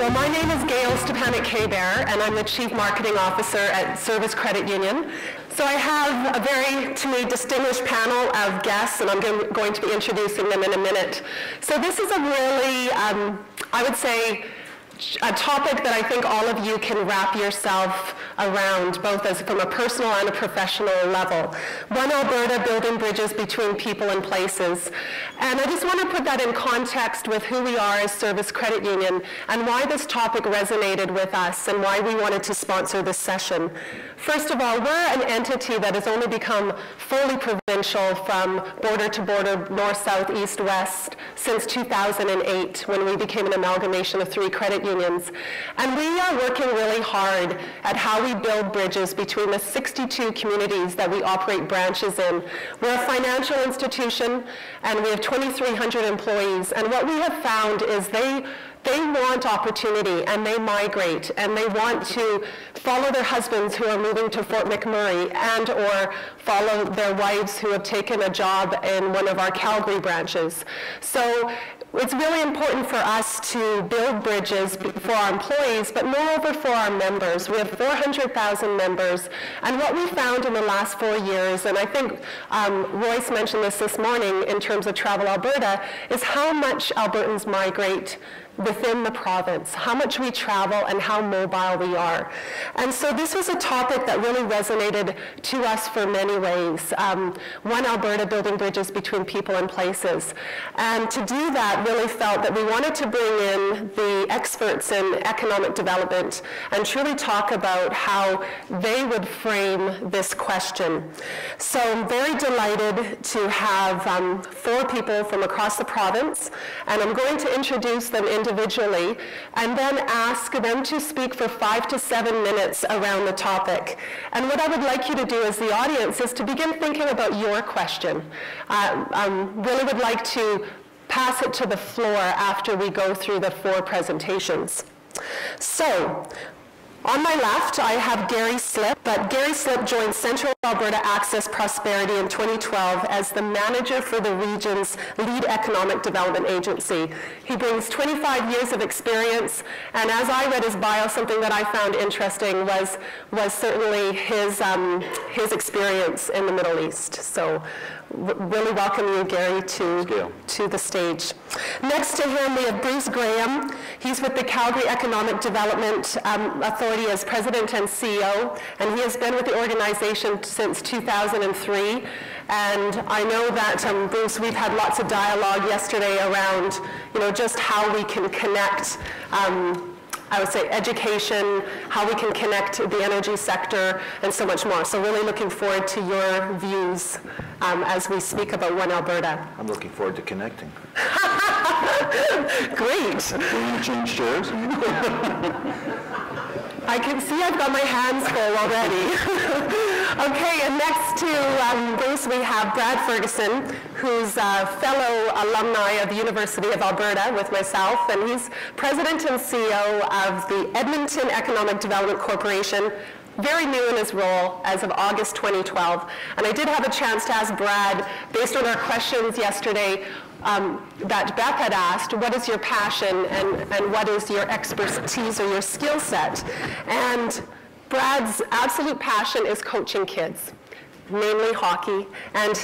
Well, my name is Gail Stepanik-Kaybear, and I'm the Chief Marketing Officer at Service Credit Union. So I have a very, to me, distinguished panel of guests, and I'm going to be introducing them in a minute. So this is a really, I would say, a topic that I think all of you can wrap yourself around, both as from a personal and a professional level. One Alberta, building bridges between people and places. And I just want to put that in context with who we are as Service Credit Union and why this topic resonated with us and why we wanted to sponsor this session. First of all, we're an entity that has only become fully provincial from border to border, north, south, east, west, since 2008, when we became an amalgamation of 3 credit unions. And we are working really hard at how we build bridges between the 62 communities that we operate branches in. We're a financial institution, and we have 2,300 employees. And what we have found is they want opportunity, and they migrate, and they want to follow their husbands who are moving to Fort McMurray, and or follow their wives who have taken a job in one of our Calgary branches. So it's really important for us to build bridges for our employees, but moreover for our members. We have 400,000 members, and what we found in the last 4 years, and I think Royce mentioned this morning in terms of Travel Alberta, is how much Albertans migrate within the province, how much we travel and how mobile we are. And so this was a topic that really resonated to us for many ways. One Alberta, building bridges between people and places. And to do that, really felt that we wanted to bring in the experts in economic development and truly talk about how they would frame this question. So I'm very delighted to have 4 people from across the province, and I'm going to introduce them individually and then ask them to speak for 5 to 7 minutes around the topic. And what I would like you to do as the audience is to begin thinking about your question. Really would like to pass it to the floor after we go through the 4 presentations. So, on my left, I have Gary Slipp, but Gary Slipp joined Central Alberta Access Prosperity in 2012 as the manager for the region's lead economic development agency. He brings 25 years of experience, and as I read his bio, something that I found interesting was certainly his experience in the Middle East. So really welcome you, Gary, to the stage. Next to him, we have Bruce Graham. He's with the Calgary Economic Development Authority as President and CEO, and he has been with the organization since 2003. And I know that, Bruce, we've had lots of dialogue yesterday around, just how we can connect I would say education, how we can connect the energy sector, and so much more. So really looking forward to your views as we speak about One Alberta. I'm looking forward to connecting. Great. Can you change chairs? I can see I've got my hands full already. Okay, and next to Bruce, we have Brad Ferguson, who's a fellow alumni of the University of Alberta with myself, and he's president and CEO of the Edmonton Economic Development Corporation, very new in his role as of August 2012. And I did have a chance to ask Brad, based on our questions yesterday, that Beth had asked, what is your passion and what is your expertise or your skill set? And Brad's absolute passion is coaching kids, mainly hockey, and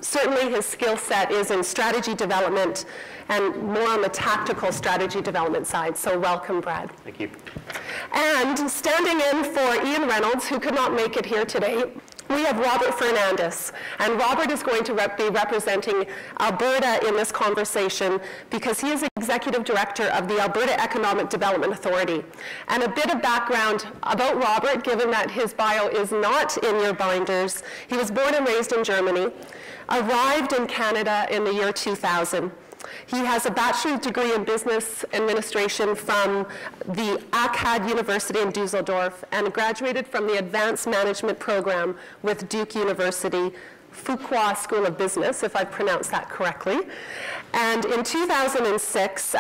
certainly his skill set is in strategy development and more on the tactical strategy development side. So welcome, Brad. Thank you. And standing in for Ian Reynolds, who could not make it here today, we have Robert Fernandez, and Robert is going to be representing Alberta in this conversation because he is Executive Director of the Alberta Economic Development Authority. And a bit of background about Robert, given that his bio is not in your binders. He was born and raised in Germany, arrived in Canada in the year 2000. He has a bachelor's degree in business administration from the ACAD University in Dusseldorf and graduated from the advanced management program with Duke University, Fuqua School of Business, if I've pronounced that correctly. And in 2006,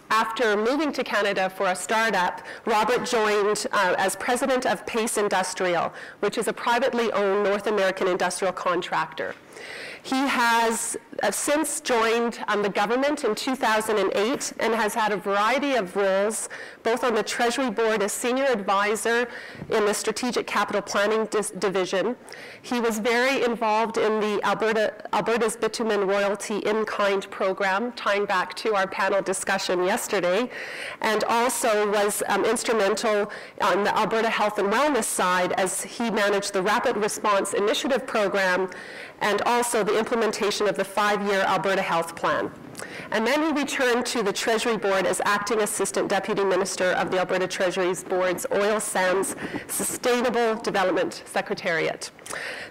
After moving to Canada for a startup, Robert joined as president of Pace Industrial, which is a privately owned North American industrial contractor. He has since joined the government in 2008 and has had a variety of roles, both on the Treasury Board as senior advisor in the Strategic Capital Planning Division. He was very involved in the Alberta's Bitumen Royalty In-Kind program, tying back to our panel discussion yesterday, and also was instrumental on the Alberta Health and Wellness side as he managed the Rapid Response Initiative program and also the implementation of the 5-year Alberta Health Plan. And then he returned to the Treasury Board as Acting Assistant Deputy Minister of the Alberta Treasury Board's Oil Sands Sustainable Development Secretariat.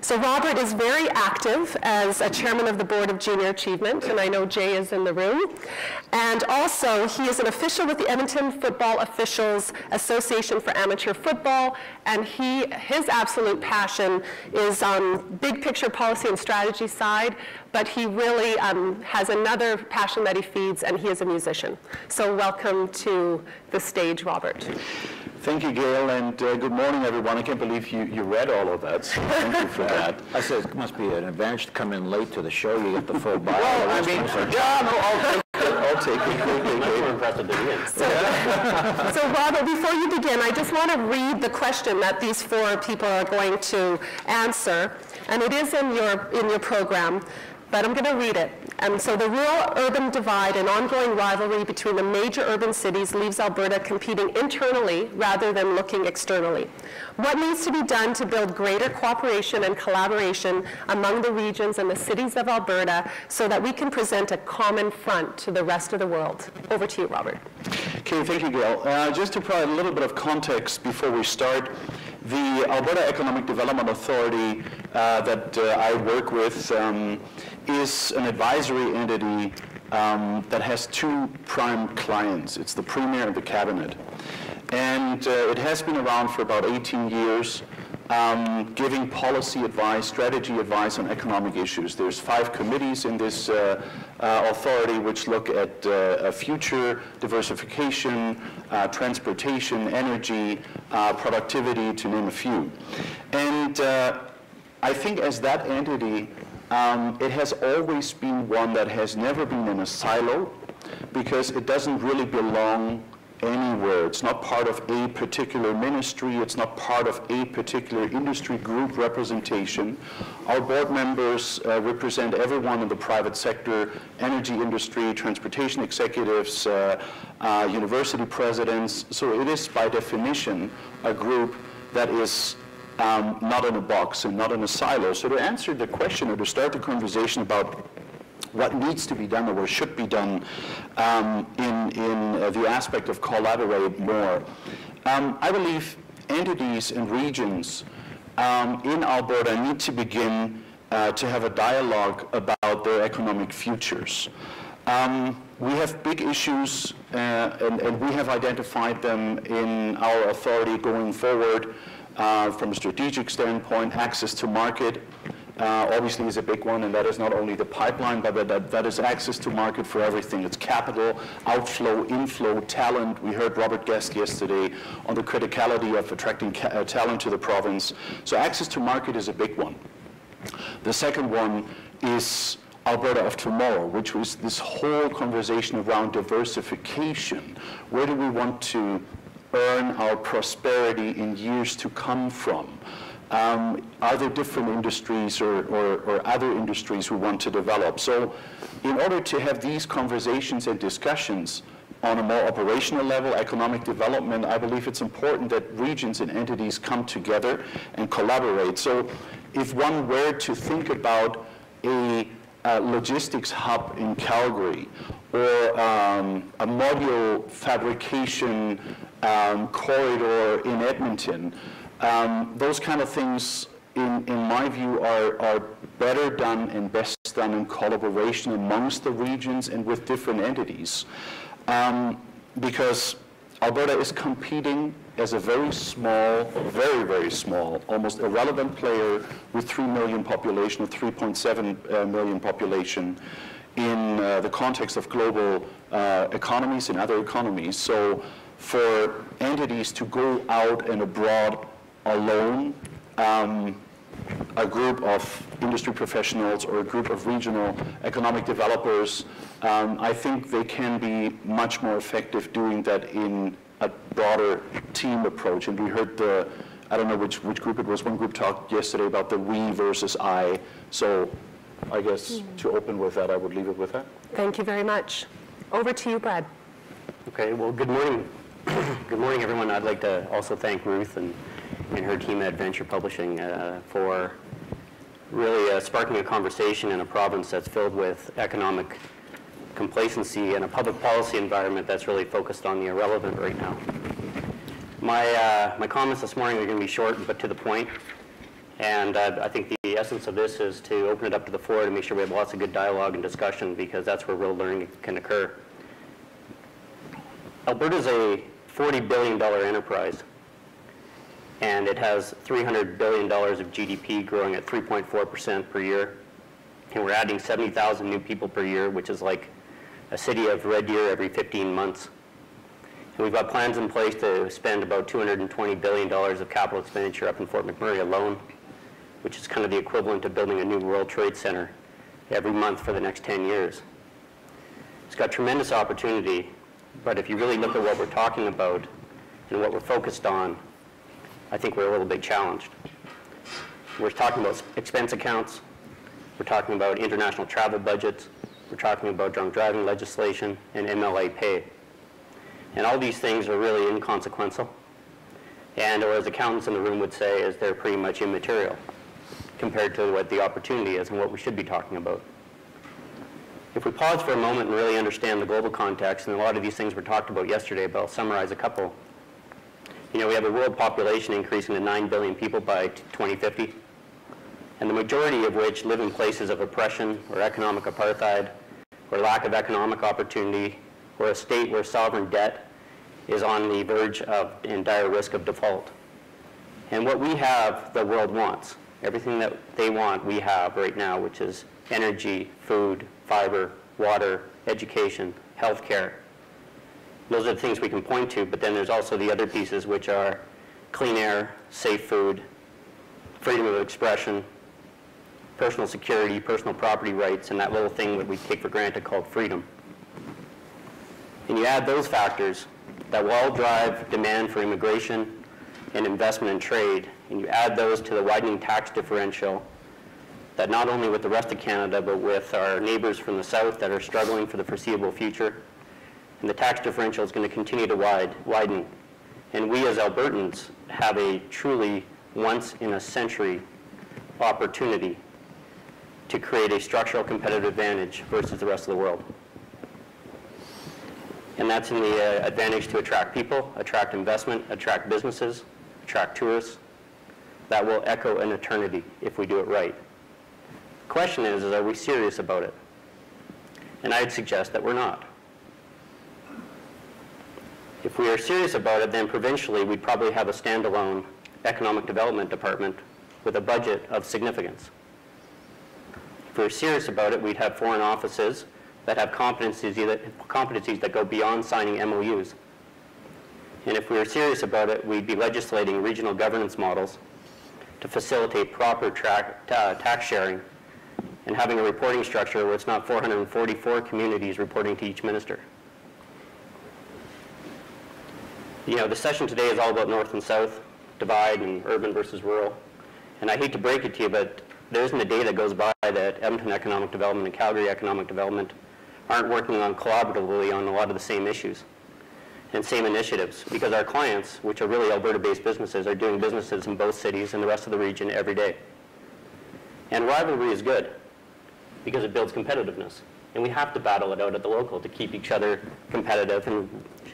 So Robert is very active as a chairman of the Board of Junior Achievement, and I know Jay is in the room. And also, he is an official with the Edmonton Football Officials Association for Amateur Football, and his absolute passion is on big picture policy and strategy side, but he really has another passion that he feeds, and he is a musician. So welcome to the stage, Robert. Thank you, Gail, and good morning, everyone. I can't believe you read all of that, so thank you for that. I said it must be an advantage to come in late to the show. You get the full bio. Well, I mean, I'll take it. We're impressed to be in. So Robert, before you begin, I just want to read the question that these 4 people are going to answer, and it is in your program, but I'm going to read it. So the rural-urban divide and ongoing rivalry between the major urban cities leaves Alberta competing internally rather than looking externally. What needs to be done to build greater cooperation and collaboration among the regions and the cities of Alberta so that we can present a common front to the rest of the world? Over to you, Robert. Okay, thank you, Gail. Just to provide a little bit of context before we start, the Alberta Economic Development Authority that I work with is an advisory entity that has 2 prime clients. It's the Premier and the Cabinet. And it has been around for about 18 years, giving policy advice, strategy advice on economic issues. There's 5 committees in this authority which look at future diversification, transportation, energy, productivity, to name a few. And I think as that entity, it has always been one that has never been in a silo because it doesn't really belong anywhere. It's not part of a particular ministry. It's not part of a particular industry group representation. Our board members represent everyone in the private sector, energy industry, transportation executives, university presidents. So it is by definition a group that is not in a box and not in a silo. So to answer the question or to start the conversation about what needs to be done or what should be done in the aspect of collaborate more. I believe entities and regions in Alberta need to begin to have a dialogue about their economic futures. We have big issues and we have identified them in our authority going forward from a strategic standpoint. Access to market obviously is a big one, and that is not only the pipeline, but that is access to market for everything. It's capital, outflow, inflow, talent. We heard Robert Guest yesterday on the criticality of attracting talent to the province. So access to market is a big one. The second one is Alberta of tomorrow, which was this whole conversation around diversification. Where do we want to earn our prosperity in years to come from? Are there different industries or other industries we want to develop? So in order to have these conversations and discussions on a more operational level, economic development, I believe it's important that regions and entities come together and collaborate. So if one were to think about a logistics hub in Calgary or a module fabrication corridor in Edmonton, those kind of things, in my view, are better done and best done in collaboration amongst the regions and with different entities. Because Alberta is competing as a very small, very, very small, almost irrelevant player with 3 million population or 3.7 million population in the context of global economies and other economies. So for entities to go out and abroad alone, a group of industry professionals or a group of regional economic developers, I think they can be much more effective doing that in a broader team approach. And we heard I don't know which group it was, one group talked yesterday about the we versus I. So I guess to open with that, I would leave it with that. Thank you very much. Over to you, Brad. Okay, well, good morning. Good morning, everyone. I'd like to also thank Ruth and her team at Venture Publishing for really sparking a conversation in a province that's filled with economic complacency and a public policy environment that's really focused on the irrelevant right now. My comments this morning are going to be short but to the point, and I think the essence of this is to open it up to the floor to make sure we have lots of good dialogue and discussion, because that's where real learning can occur. Alberta is a $40 billion enterprise, and it has $300 billion of GDP growing at 3.4% per year, and we're adding 70,000 new people per year, which is like a city of Red Deer every 15 months. And we've got plans in place to spend about $220 billion of capital expenditure up in Fort McMurray alone, which is kind of the equivalent of building a new World Trade Center every month for the next 10 years. It's got tremendous opportunity, but if you really look at what we're talking about and what we're focused on, I think we're a little bit challenged. We're talking about expense accounts, we're talking about international travel budgets, we're talking about drunk driving legislation and MLA pay. And all these things are really inconsequential, and or as accountants in the room would say, is they're pretty much immaterial compared to what the opportunity is and what we should be talking about. If we pause for a moment and really understand the global context, and a lot of these things were talked about yesterday, but I'll summarize a couple. You know, we have a world population increasing to 9 billion people by 2050, and the majority of which live in places of oppression or economic apartheid or lack of economic opportunity, or a state where sovereign debt is on the verge of in dire risk of default. And what we have, the world wants. Everything that they want, we have right now, which is energy, food, fiber, water, education, healthcare. Those are the things we can point to, but then there's also the other pieces, which are clean air, safe food, freedom of expression, personal security, personal property rights, and that little thing that we take for granted called freedom. And you add those factors that will all drive demand for immigration and investment and trade, and you add those to the widening tax differential that not only with the rest of Canada, but with our neighbors from the south that are struggling for the foreseeable future. And the tax differential is going to continue to widen. And we as Albertans have a truly once-in-a-century opportunity to create a structural competitive advantage versus the rest of the world. And that's in the advantage to attract people, attract investment, attract businesses, attract tourists. That will echo an eternity if we do it right. The question is are we serious about it? And I'd suggest that we're not. If we are serious about it, then provincially we'd probably have a standalone economic development department with a budget of significance. If we're serious about it, we'd have foreign offices that have competencies that go beyond signing MOUs. And if we were serious about it, we'd be legislating regional governance models to facilitate proper tax sharing and having a reporting structure where it's not 444 communities reporting to each minister. You know, the session today is all about north and south, divide and urban versus rural. And I hate to break it to you, but there isn't a day that goes by that Edmonton Economic Development and Calgary Economic Development aren't working on collaboratively on a lot of the same issues and same initiatives, because our clients, which are really Alberta-based businesses, are doing businesses in both cities and the rest of the region every day. And rivalry is good because it builds competitiveness. And we have to battle it out at the local to keep each other competitive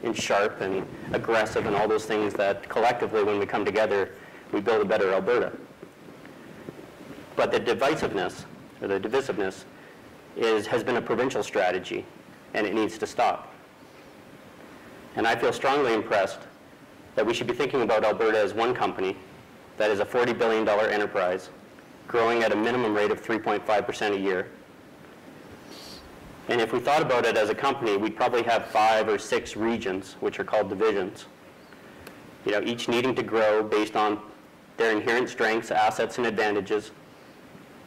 and sharp and aggressive and all those things that collectively, when we come together, we build a better Alberta. But the divisiveness, or the divisiveness, has been a provincial strategy, and it needs to stop. And I feel strongly impressed that we should be thinking about Alberta as one company that is a $40 billion enterprise, growing at a minimum rate of 3.5% a year, And if we thought about it as a company, we'd probably have 5 or 6 regions, which are called divisions. Each needing to grow based on their inherent strengths, assets, and advantages,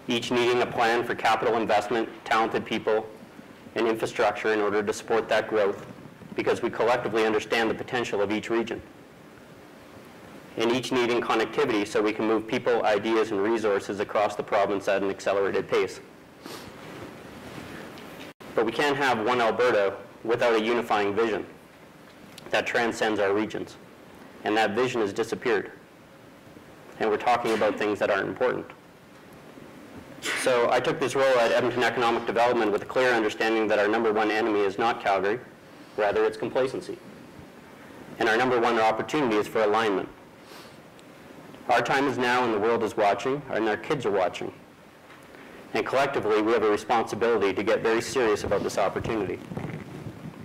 each needing a plan for capital investment, talented people, and infrastructure in order to support that growth, because we collectively understand the potential of each region. And each needing connectivity so we can move people, ideas, and resources across the province at an accelerated pace. But we can't have one Alberta without a unifying vision that transcends our regions. And that vision has disappeared. And we're talking about things that aren't important. So I took this role at Edmonton Economic Development with a clear understanding that our number one enemy is not Calgary, rather it's complacency. And our number one opportunity is for alignment. Our time is now and the world is watching, and our kids are watching. And collectively, we have a responsibility to get very serious about this opportunity.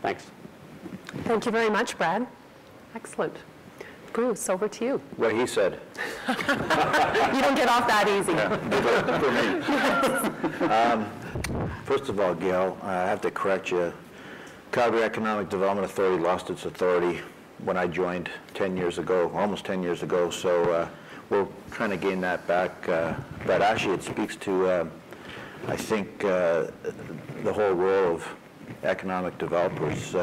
Thanks. Thank you very much, Brad. Excellent. Bruce, over to you. What he said. You don't get off that easy. For me. First of all, Gail, I have to correct you. Calgary Economic Development Authority lost its authority when I joined 10 years ago, almost 10 years ago, so we're trying to gain that back. But actually it speaks to, I think, the whole role of economic developers,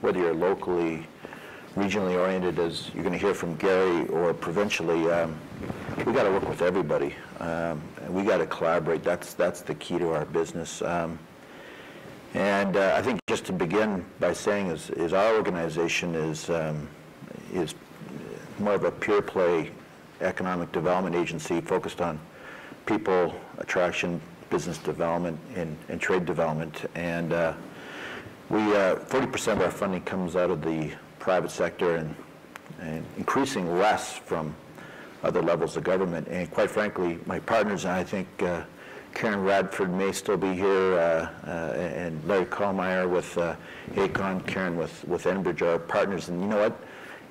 whether you're locally, regionally oriented, as you're going to hear from Gary, or provincially. We got to work with everybody. And we got to collaborate. That's the key to our business. And I think just to begin by saying is our organization is more of a pure play economic development agency focused on people, attraction, business development, and trade development. And 40% of our funding comes out of the private sector and increasing less from other levels of government. And quite frankly, my partners, and I think Karen Radford may still be here, and Larry Kallmeyer with ACON, Karen with Enbridge are partners. And you know what?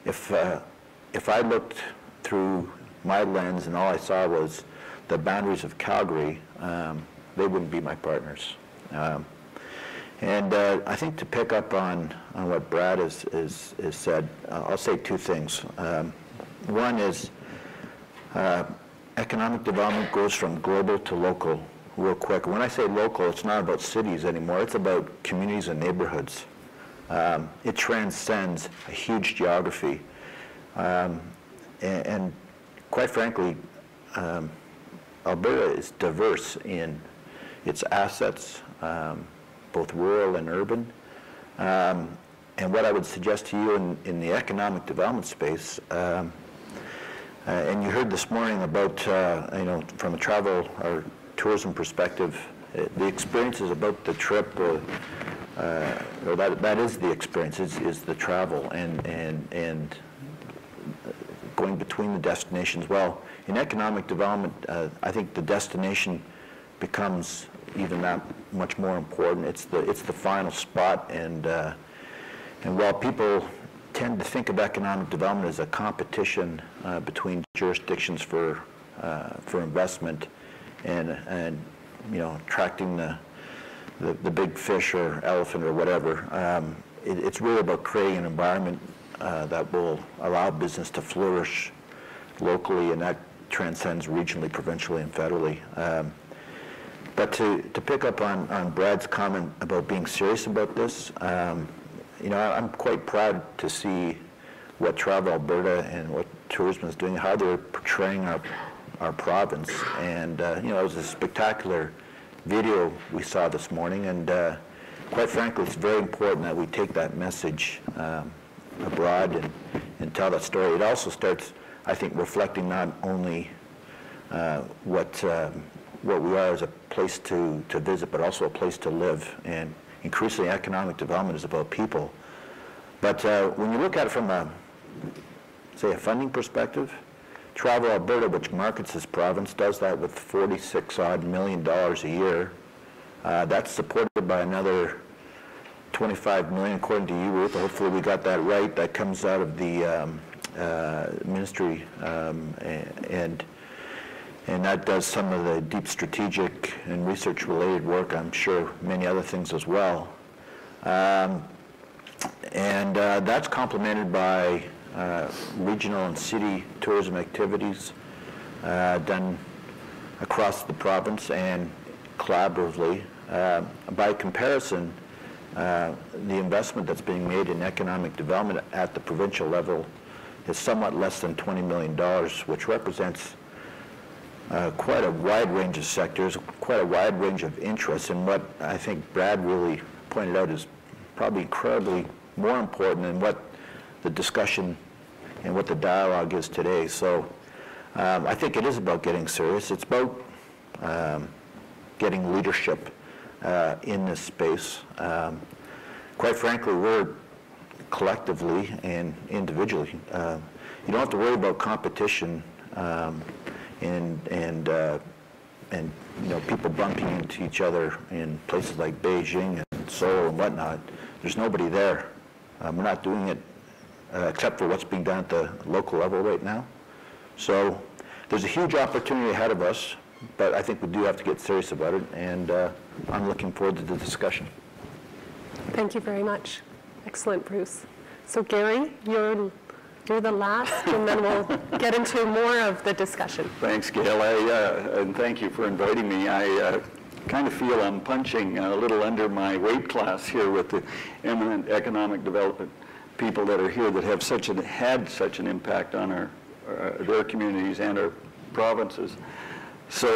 If I looked through my lens and all I saw was the boundaries of Calgary, they wouldn't be my partners. And I think to pick up on what Brad has said, I'll say two things. One is economic development goes from global to local real quick. When I say local, it's not about cities anymore. It's about communities and neighborhoods. It transcends a huge geography. And quite frankly, Alberta is diverse in its assets, both rural and urban. And what I would suggest to you in the economic development space, and you heard this morning about, from a travel or tourism perspective, the experiences about the trip, or that is the experience, is the travel and going between the destinations. Well, in economic development, I think the destination becomes even that much more important. It's the final spot, and while people tend to think of economic development as a competition between jurisdictions for investment and attracting the big fish or elephant or whatever, it's really about creating an environment that will allow business to flourish locally, and that transcends regionally, provincially, and federally. But to pick up on Brad's comment about being serious about this, I'm quite proud to see what Travel Alberta and what tourism is doing, how they're portraying our province. And it was a spectacular video we saw this morning, and quite frankly, it's very important that we take that message abroad and tell that story. It also starts, I think, reflecting not only what we are as a place to visit, but also a place to live. And increasingly, economic development is about people. But when you look at it from a funding perspective, Travel Alberta, which markets this province, does that with $46 million a year. That's supported by another $25 million, according to you, Ruth. Hopefully we got that right. That comes out of the ministry, and and that does some of the deep strategic and research-related work, I'm sure many other things as well. That's complemented by regional and city tourism activities done across the province and collaboratively. By comparison, the investment that's being made in economic development at the provincial level is somewhat less than $20 million, which represents quite a wide range of sectors, quite a wide range of interests, and what I think Brad really pointed out is probably incredibly more important than what the discussion and what the dialogue is today. So I think it is about getting serious. It's about getting leadership in this space. Quite frankly, we're collectively and individually, you don't have to worry about competition and you know, people bumping into each other in places like Beijing and Seoul and whatnot. There's nobody there. We're not doing it except for what's being done at the local level right now. So there's a huge opportunity ahead of us, but I think we do have to get serious about it, and I'm looking forward to the discussion. Thank you very much. Excellent, Bruce. So Gary, you're the last, and then we'll get into more of the discussion. Thanks, Gail, and thank you for inviting me. I kind of feel I'm punching a little under my weight class here with the eminent economic development people that are here that have had such an impact on their communities and our provinces. So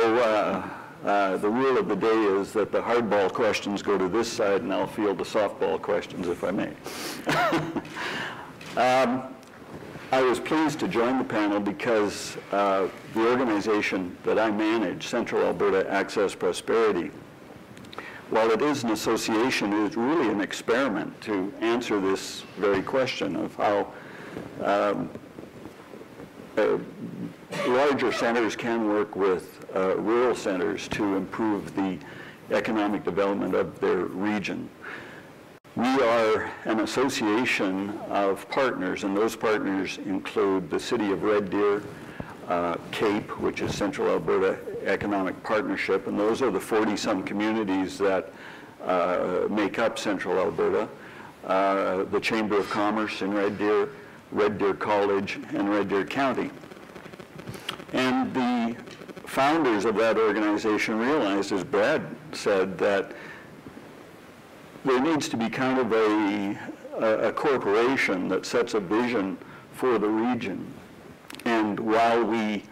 the rule of the day is that the hardball questions go to this side, and I'll field the softball questions if I may. I was pleased to join the panel because the organization that I manage, Central Alberta Access Prosperity, while it is an association, it is really an experiment to answer this very question of how larger centers can work with rural centers to improve the economic development of their region. We are an association of partners, and those partners include the City of Red Deer, CAPE, which is Central Alberta Economic Partnership, and those are the 40-some communities that make up Central Alberta, the Chamber of Commerce in Red Deer College, and Red Deer County. And the founders of that organization realized, as Brad said, that there needs to be kind of a corporation that sets a vision for the region. And while we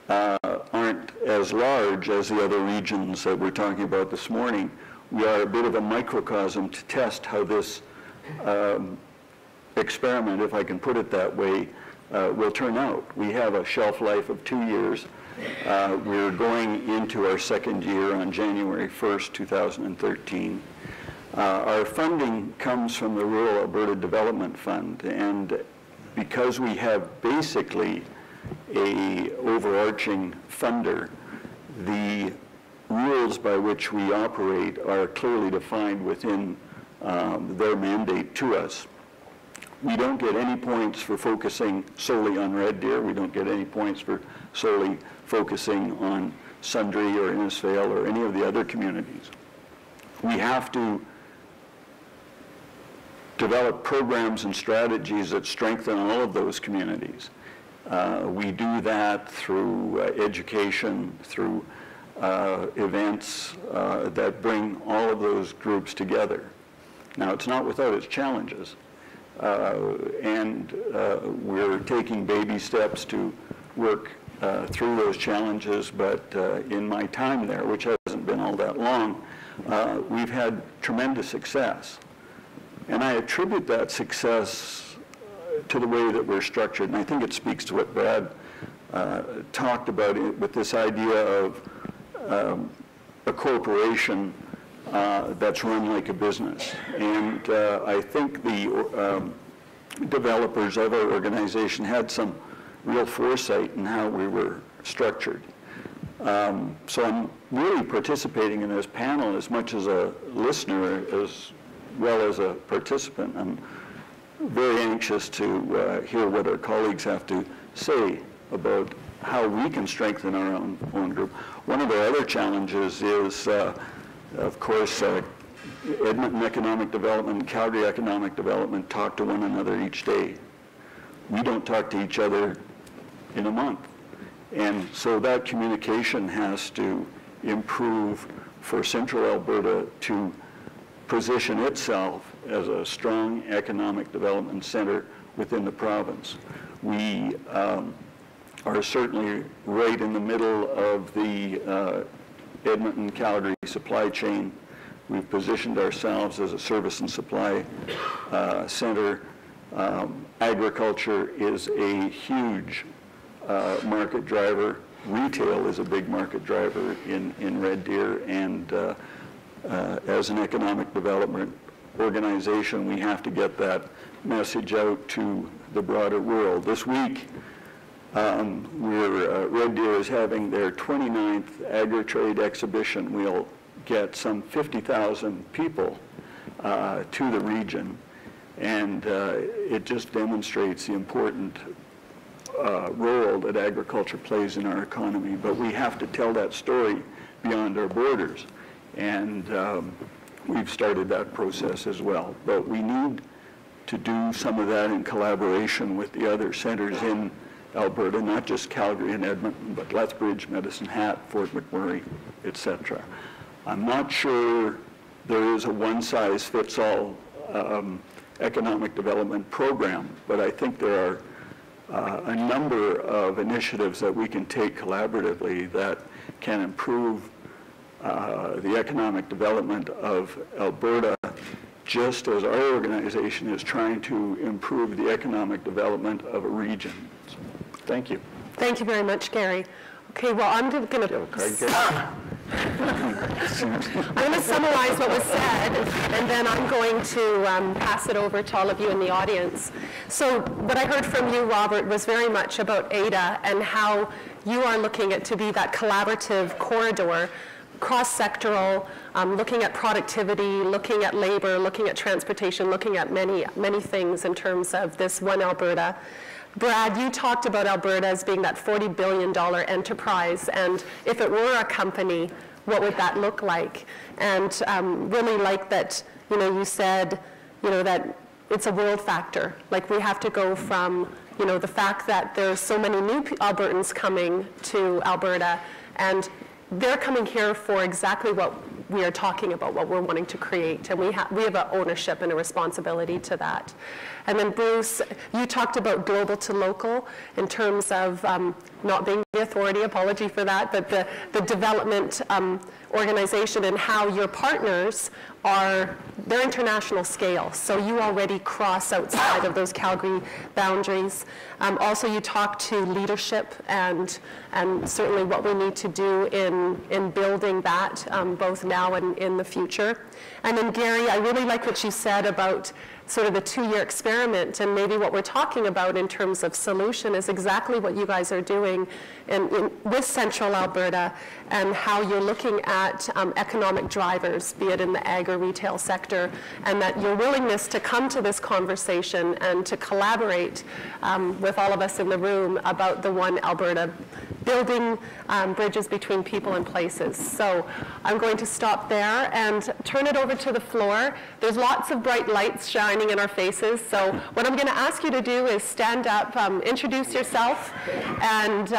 aren't as large as the other regions that we're talking about this morning, we are a bit of a microcosm to test how this experiment, if I can put it that way, will turn out. We have a shelf life of 2 years. We're going into our second year on January 1st, 2013. Our funding comes from the Rural Alberta Development Fund, and because we have basically a overarching funder, the rules by which we operate are clearly defined within their mandate to us. We don't get any points for focusing solely on Red Deer. We don't get any points for solely focusing on Sundre or Innisfail or any of the other communities. We have to develop programs and strategies that strengthen all of those communities. We do that through education, through events that bring all of those groups together. Now, it's not without its challenges, and we're taking baby steps to work through those challenges, but in my time there, which hasn't been all that long, we've had tremendous success. And I attribute that success to the way that we're structured, and I think it speaks to what Brad talked about with this idea of a corporation that's run like a business. And I think the developers of our organization had some real foresight in how we were structured. So I'm really participating in this panel as much as a listener as well as a participant. I'm very anxious to hear what our colleagues have to say about how we can strengthen our own group. One of our other challenges is, of course, Edmonton Economic Development and Calgary Economic Development talk to one another each day. We don't talk to each other in a month. And so that communication has to improve for Central Alberta to position itself as a strong economic development center within the province. We are certainly right in the middle of the Edmonton-Calgary supply chain. We've positioned ourselves as a service and supply center. Agriculture is a huge market driver. Retail is a big market driver in Red Deer, and as an economic development organization, we have to get that message out to the broader world. This week, Red Deer is having their 29th Agri-Trade exhibition. We'll get some 50,000 people to the region, and it just demonstrates the important role that agriculture plays in our economy. But we have to tell that story beyond our borders, and we've started that process as well. But we need to do some of that in collaboration with the other centers in Alberta, not just Calgary and Edmonton, but Lethbridge, Medicine Hat, Fort McMurray, etc. I'm not sure there is a one-size-fits-all economic development program, but I think there are a number of initiatives that we can take collaboratively that can improve the economic development of Alberta, just as our organization is trying to improve the economic development of a region. So, thank you. Thank you very much, Gary. Okay, well, I'm going to summarize what was said, and then I'm going to pass it over to all of you in the audience. So what I heard from you, Robert, was very much about ADA and how you are looking at to be that collaborative corridor, cross-sectoral, looking at productivity, looking at labor, looking at transportation, looking at many, many things in terms of this one Alberta. Brad, you talked about Alberta as being that $40 billion enterprise, and if it were a company, what would that look like? And really like that, you said, that it's a world factor. Like, we have to go from, the fact that there's so many new Albertans coming to Alberta, and they're coming here for exactly what we are talking about, what we're wanting to create, and we have an ownership and a responsibility to that. And then Bruce, you talked about global to local in terms of not being the authority, apology for that, but the development organization and how your partners they're international scale. So you already cross outside of those Calgary boundaries. Also, you talked to leadership and certainly what we need to do in building that both now and in the future. And then Gary, I really like what you said about sort of the 2-year experiment, and maybe what we're talking about in terms of solution is exactly what you guys are doing with Central Alberta, and how you're looking at economic drivers, be it in the agri-retail sector, and that your willingness to come to this conversation and to collaborate with all of us in the room about the one Alberta, building bridges between people and places. So I'm going to stop there and turn it over to the floor. There's lots of bright lights shining in our faces, so what I'm going to ask you to do is stand up, introduce yourself, and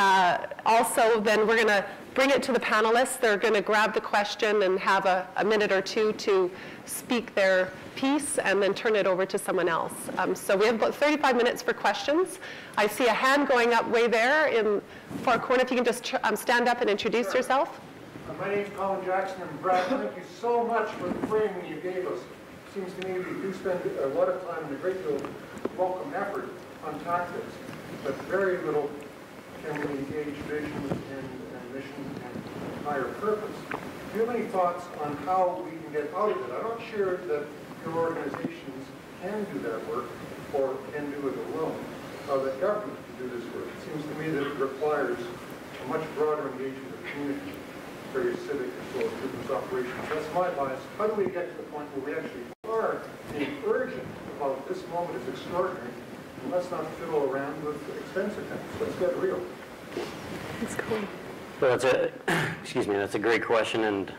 also then we're going to bring it to the panelists. They're going to grab the question and have a minute or two to speak their piece, and then turn it over to someone else. So we have about 35 minutes for questions. I see a hand going up way there in the far corner. If you can just stand up and introduce yourself. My name is Colin Jackson, and Brad, thank you so much for the framing you gave us. It seems to me we do spend a lot of time and a great deal of welcome effort on tactics, but very little can we engage vision and mission and higher purpose. Do you have any thoughts on how we can get out of it? I'm not sure that your organizations can do that work or can do it alone. The government can do this work. It seems to me that it requires a much broader engagement of community, various civic as well as business operations. That's my bias. How do we get to the point where we actually are being urgent about this moment is extraordinary, and let's not fiddle around with expense accounts. Let's get real. That's cool. Well, that's a great question, and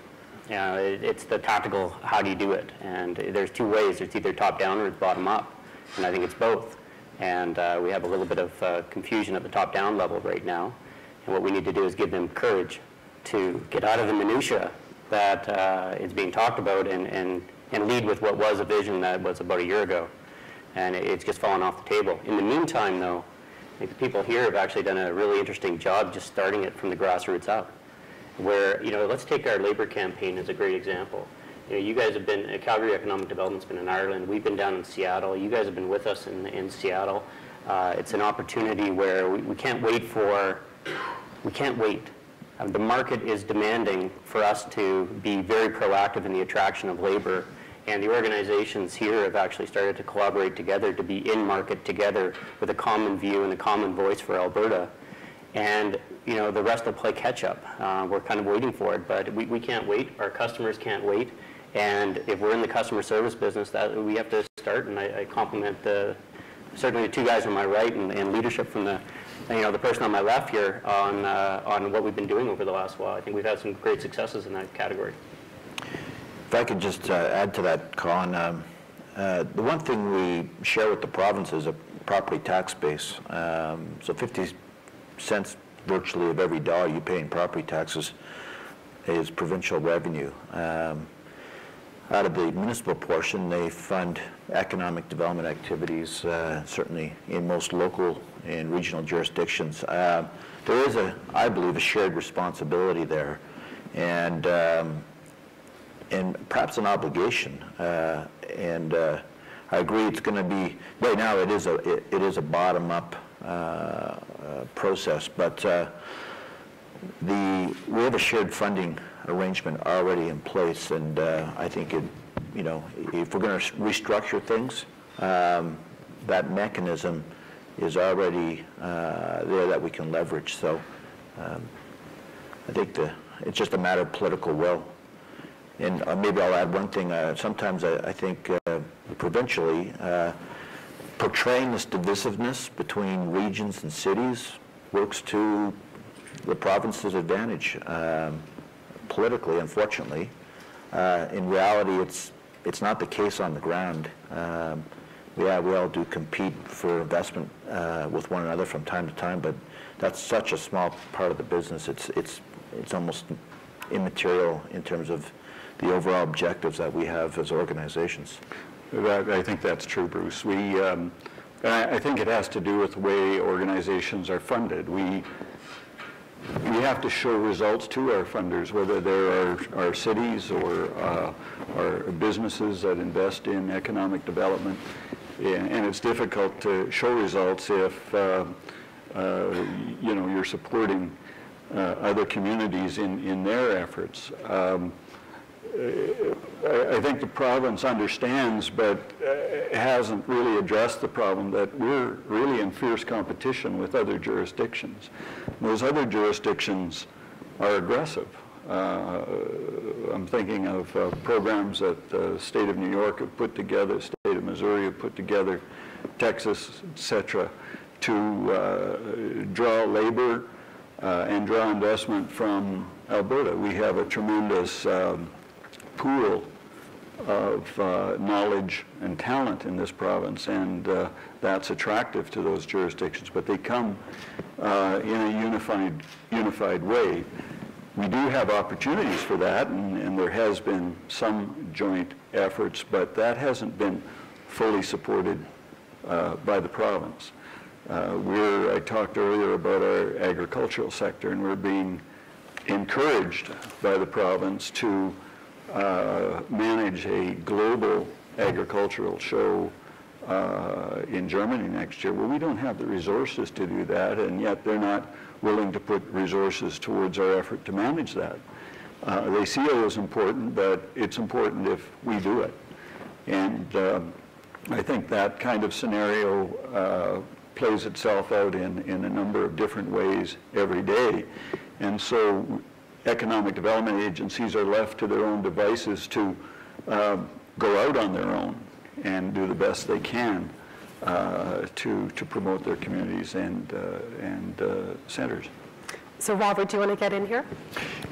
it's the tactical, how do you do it? And there's two ways. It's either top-down or it's bottom-up, and I think it's both. And we have a little bit of confusion at the top-down level right now, and what we need to do is give them courage to get out of the minutia that is being talked about and lead with what was a vision that was about a year ago. And it's just fallen off the table. In the meantime, though, I think the people here have actually done a really interesting job just starting it from the grassroots up. Where, let's take our labor campaign as a great example. You guys have been, Calgary Economic Development's been in Ireland. We've been down in Seattle. You guys have been with us in Seattle. It's an opportunity where we can't wait. The market is demanding for us to be very proactive in the attraction of labor. And the organizations here have actually started to collaborate together to be in market together with a common view and a common voice for Alberta. And the rest will play catch up. We're kind of waiting for it, but we can't wait. Our customers can't wait. And if we're in the customer service business, that we have to start. And I compliment certainly the two guys on my right and leadership from the person on my left here on what we've been doing over the last while. I think we've had some great successes in that category. If I could just add to that, Colin, the one thing we share with the province is a property tax base. So 50 cents virtually of every dollar you pay in property taxes is provincial revenue. Out of the municipal portion, they fund economic development activities, certainly in most local and regional jurisdictions. There is, I believe, a shared responsibility there, and perhaps an obligation. And I agree, it's going to be, right now it is a bottom-up process, but we have a shared funding arrangement already in place, and I think if we're going to restructure things, that mechanism is already there that we can leverage. So I think it's just a matter of political will. And maybe I'll add one thing. Sometimes I think provincially, portraying this divisiveness between regions and cities works to the province's advantage politically, unfortunately. In reality, it's not the case on the ground. We all do compete for investment with one another from time to time, but that's such a small part of the business. It's almost immaterial in terms of the overall objectives that we have as organizations. I think that's true, Bruce. I think it has to do with the way organizations are funded. We have to show results to our funders, whether they're our cities or our businesses that invest in economic development. And it's difficult to show results if you're supporting other communities in their efforts. I think the province understands, but hasn't really addressed the problem that we're really in fierce competition with other jurisdictions. Those other jurisdictions are aggressive. I'm thinking of programs that the state of New York have put together, state of Missouri have put together, Texas, etc., to draw labor and draw investment from Alberta. We have a tremendous pool of knowledge and talent in this province, and that's attractive to those jurisdictions, but they come in a unified way. We do have opportunities for that, and there has been some joint efforts, but that hasn't been fully supported by the province. I talked earlier about our agricultural sector, and we're being encouraged by the province to manage a global agricultural show in Germany next year. Well, we don't have the resources to do that, and yet they're not willing to put resources towards our effort to manage that. They see it as important, but it's important if we do it. And I think that kind of scenario plays itself out in a number of different ways every day. And so economic development agencies are left to their own devices to go out on their own and do the best they can to promote their communities and centers. So Robert, do you want to get in here?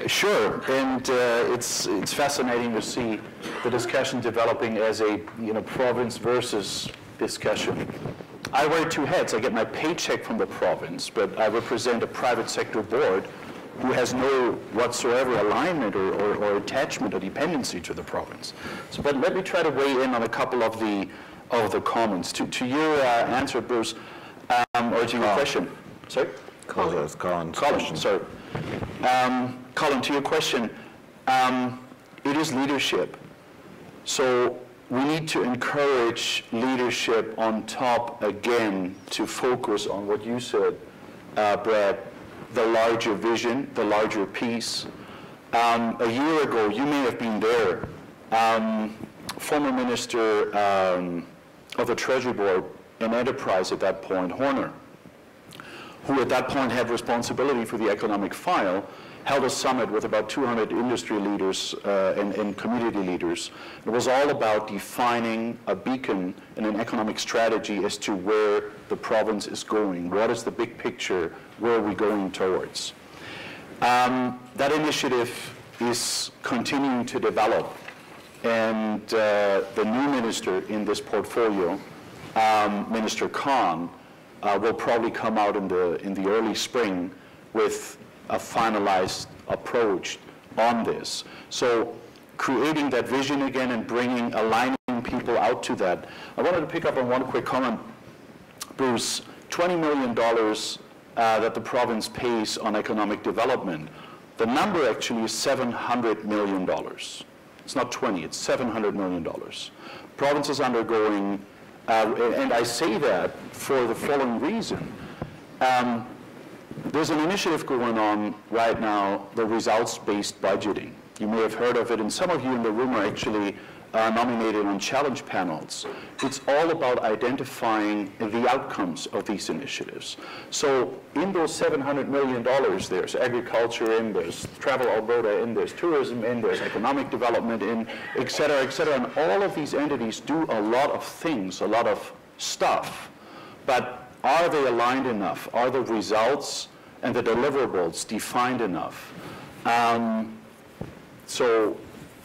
Sure, and it's fascinating to see the discussion developing as a province versus discussion. I wear two hats. I get my paycheck from the province, but I represent a private sector board who has no whatsoever alignment or attachment or dependency to the province. So, but let me try to weigh in on a couple of the comments. To your answer, Bruce, or to your question. Sorry? Colin, sorry. Colin, to your question, it is leadership. So we need to encourage leadership on top again to focus on what you said, Brad, the larger vision, the larger piece. A year ago, you may have been there, former Minister of the Treasury Board and Enterprise at that point, Horner, who at that point had responsibility for the economic file, held a summit with about 200 industry leaders and community leaders. It was all about defining a beacon and an economic strategy as to where the province is going. What is the big picture? Where are we going towards? That initiative is continuing to develop, and the new minister in this portfolio, Minister Khan, will probably come out in the early spring with a finalized approach on this. So creating that vision again and aligning people out to that. I wanted to pick up on one quick comment, Bruce. $20 million that the province pays on economic development. The number actually is $700 million. It's not 20, it's $700 million. Province is undergoing, and I say that for the following reason. There's an initiative going on right now, the results-based budgeting. You may have heard of it, and some of you in the room are actually nominated on challenge panels. It's all about identifying the outcomes of these initiatives. So in those $700 million, there's agriculture in, there's Travel Alberta in, there's tourism in, there's economic development in, et cetera, and all of these entities do a lot of things, a lot of stuff. But are they aligned enough? Are the results and the deliverables defined enough? So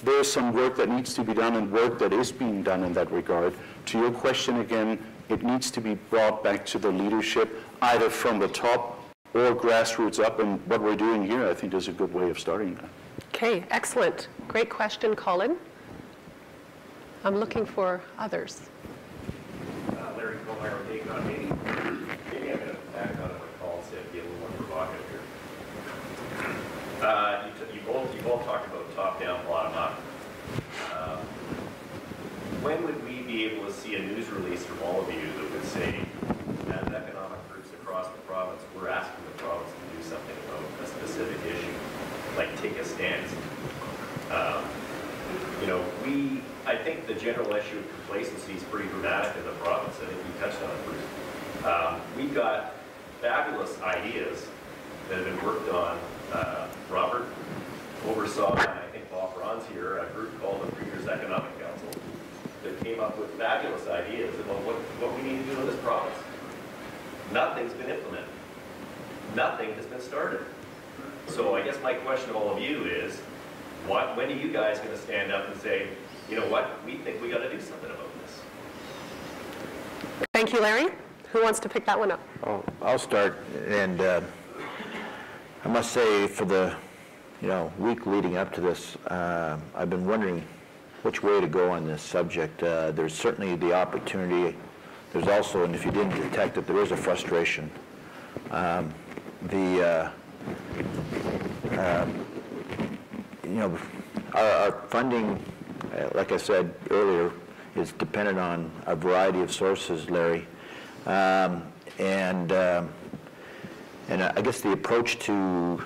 there's some work that needs to be done and work that is being done in that regard. To your question again, it needs to be brought back to the leadership, either from the top or grassroots up, and what we're doing here, I think, is a good way of starting that. Okay, excellent. Great question, Colin. I'm looking for others. Larry Colmeyer, maybe I'm going to back on what Paul said, be a little more provocative here. You both talked about top-down, bottom-up. When would we be able to see a news release from all of you that would say, as economic groups across the province, we're asking the province to do something about a specific issue, like take a stance? I think the general issue of complacency is pretty dramatic in the province. I think we touched on it, Bruce. We've got fabulous ideas that have been worked on. Robert oversaw, and I think Bob Ron's here, a group called the Premier's Economic Council that came up with fabulous ideas about what we need to do in this province. Nothing's been implemented. Nothing has been started. So I guess my question to all of you is, when are you guys going to stand up and say, you know what, we think we got to do something about this? Thank you, Larry. Who wants to pick that one up? I'll start, and I must say, for the week leading up to this, I've been wondering which way to go on this subject. There's certainly the opportunity. There's also, and if you didn't detect it, there is a frustration. Our funding, like I said earlier, is dependent on a variety of sources, Larry. And I guess the approach to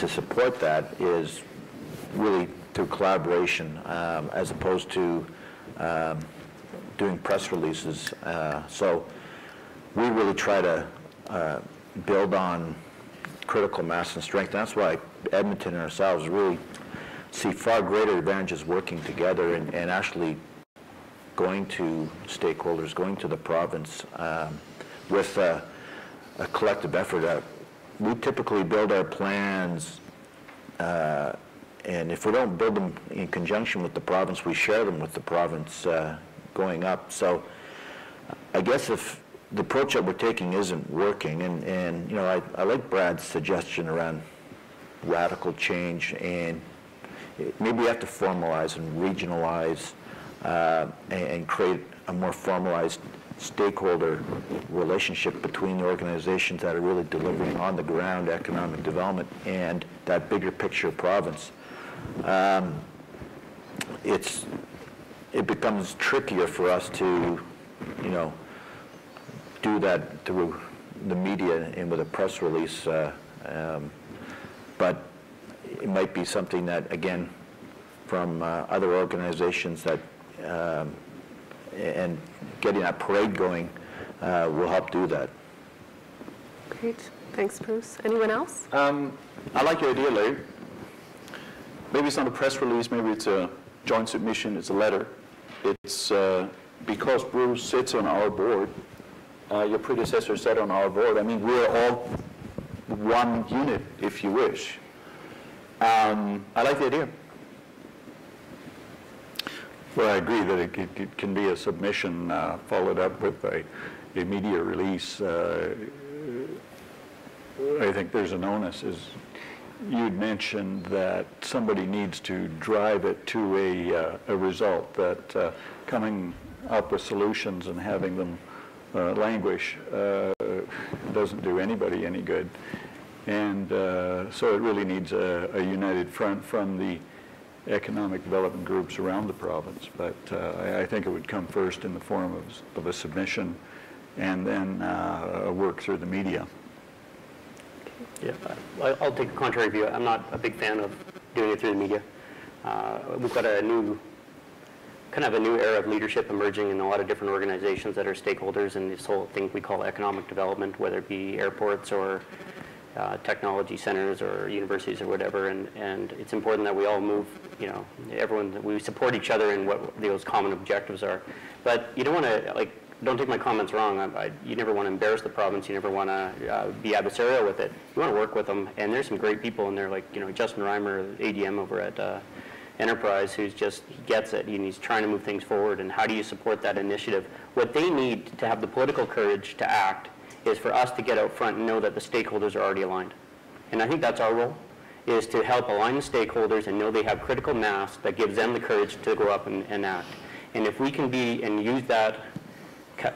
support that is really through collaboration, as opposed to doing press releases. So we really try to build on critical mass and strength. And that's why Edmonton and ourselves really see far greater advantages working together and actually going to stakeholders, going to the province with a collective effort. we typically build our plans, and if we don't build them in conjunction with the province, we share them with the province going up. So I guess if the approach that we're taking isn't working, and you know, I like Brad's suggestion around radical change, and maybe we have to formalize and regionalize and create a more formalized stakeholder relationship between the organizations that are really delivering on the ground economic development and that bigger picture province. It becomes trickier for us to, you know, do that through the media and with a press release, but it might be something that, again, from other organizations that and getting that parade going will help do that. Great. Thanks, Bruce. Anyone else? I like your idea, Larry. Maybe it's not a press release, maybe it's a joint submission, it's a letter. It's because Bruce sits on our board, your predecessor sat on our board. I mean, we're all one unit, if you wish. I like the idea. Well, I agree that it can be a submission followed up with a media release. I think there's an onus, as you'd mentioned, that somebody needs to drive it to a result, that coming up with solutions and having them languish doesn't do anybody any good. And so it really needs a united front from the economic development groups around the province, but I think it would come first in the form of a submission and then a work through the media. Yeah, I'll take a contrary view. I'm not a big fan of doing it through the media. We've got a new era of leadership emerging in a lot of different organizations that are stakeholders in this whole thing we call economic development, whether it be airports or technology centers or universities or whatever, and it's important that we all move, you know, we support each other in what those common objectives are. But you don't want to, don't take my comments wrong, you never want to embarrass the province, you never want to be adversarial with it. You want to work with them, and there's some great people in there, like, you know, Justin Reimer, ADM over at Enterprise, he gets it, and he's trying to move things forward, and how do you support that initiative? What they need to have the political courage to act is for us to get out front and know that the stakeholders are already aligned. And I think that's our role, is to help align the stakeholders and know they have critical mass that gives them the courage to go up and act. And if we can use that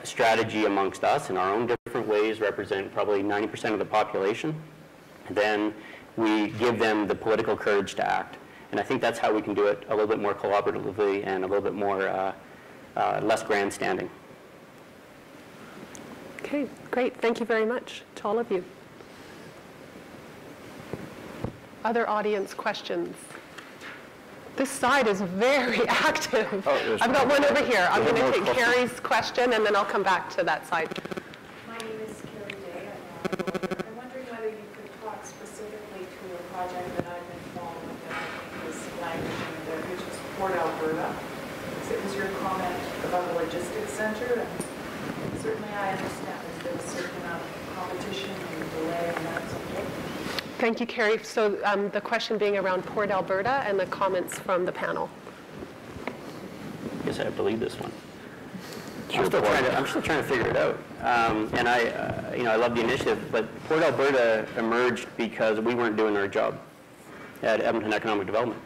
strategy amongst us in our own different ways, represent probably 90% of the population, then we give them the political courage to act. And I think that's how we can do it a little bit more collaboratively and a little bit more less grandstanding. Okay, great. Thank you very much to all of you. Other audience questions? This side is very active. Oh, I've got one over here. I'm going to take Carrie's question, and then I'll come back to that side. My name is Carrie Day. I'm wondering whether you could talk specifically to a project that I've been following that I think is languishing a bit, which is Port Alberta. It was your comment about the logistics center, and certainly I understand that there's a certain amount of competition and delay, and that's okay. Thank you, Carrie. So the question being around Port Alberta and the comments from the panel. I guess I have to lead this one. I'm still trying to figure it out. And I love the initiative, but Port Alberta emerged because we weren't doing our job at Edmonton Economic Development.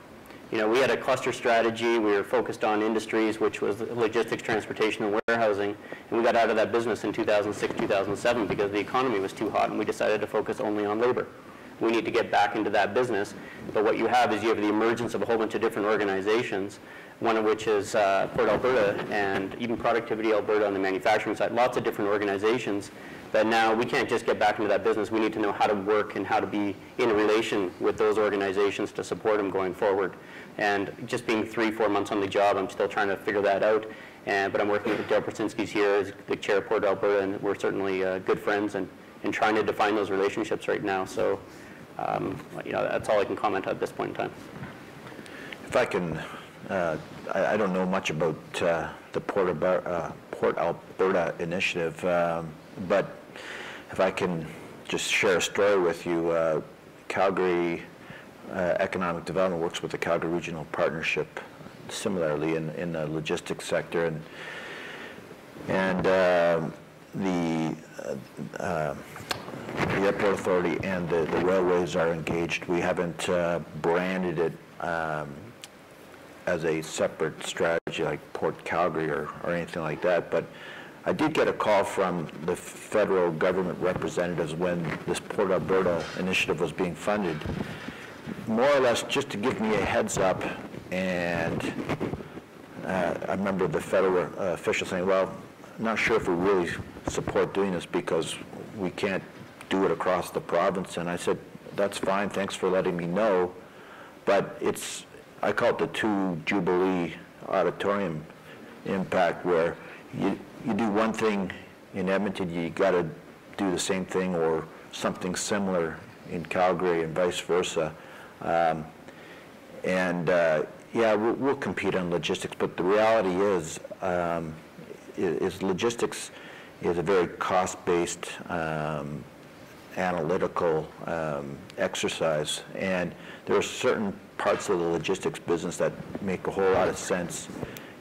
You know, we had a cluster strategy. We were focused on industries, which was logistics, transportation, and warehousing. And we got out of that business in 2006, 2007 because the economy was too hot, and we decided to focus only on labor. We need to get back into that business. But what you have is you have the emergence of a whole bunch of different organizations, one of which is Port Alberta and even Productivity Alberta on the manufacturing side, lots of different organizations. But now we can't just get back into that business. We need to know how to work and how to be in relation with those organizations to support them going forward. And just being 3-4 months on the job, I'm still trying to figure that out. But I'm working with Dale Persinski's here as the chair of Port Alberta, and we're certainly good friends and trying to define those relationships right now. So, that's all I can comment on at this point in time. If I can, I don't know much about the Port Alberta initiative, but if I can just share a story with you. Calgary Economic Development works with the Calgary Regional Partnership similarly in the logistics sector, and the Airport Authority and the railways are engaged. We haven't branded it as a separate strategy like Port Calgary or anything like that, but I did get a call from the federal government representatives when this Port Alberta initiative was being funded, more or less just to give me a heads up, and I remember the federal official saying, well, I'm not sure if we really support doing this because we can't do it across the province. And I said, that's fine, thanks for letting me know, but I call it the 2 Jubilee Auditorium impact, where you do one thing in Edmonton, you got to do the same thing or something similar in Calgary and vice versa. Yeah, we'll compete on logistics, but the reality is logistics is a very cost-based, analytical exercise, and there are certain parts of the logistics business that make a whole lot of sense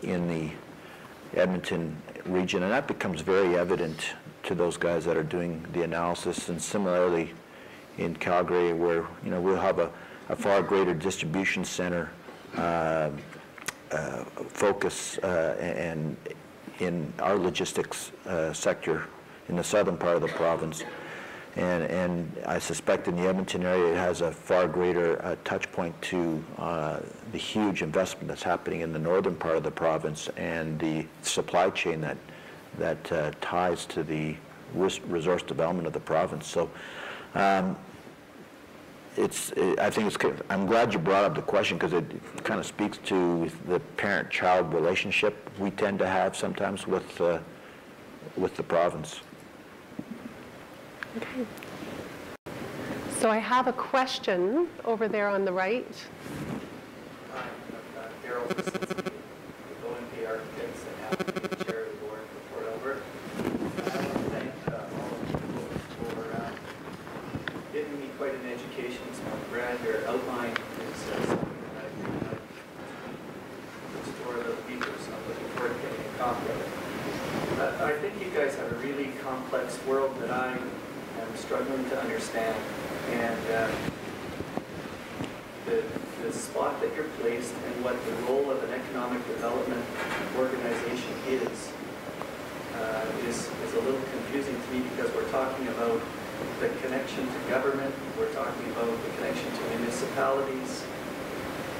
in the Edmonton region, and that becomes very evident to those guys that are doing the analysis. And similarly in Calgary, where we'll have a far greater distribution center focus and in our logistics sector in the southern part of the province. And I suspect in the Edmonton area it has a far greater touch point to the huge investment that's happening in the northern part of the province and the supply chain that ties to the resource development of the province. So I'm glad you brought up the question, because it kind of speaks to the parent-child relationship we tend to have sometimes with the province. Okay. So I have a question over there on the right. Hi, I'm Daryl Vicinski, with OMP Architects and Applicant Chair of the Board for Port Alberta. I want to thank all of you for giving me quite an education. So Brad here outlined is something that I think to explore a little deeper, so I'm looking forward to getting a copy of it. I think you guys have a really complex world that I am struggling to understand, and the spot that you're placed and what the role of an economic development organization is a little confusing to me, because we're talking about the connection to government, we're talking about the connection to municipalities,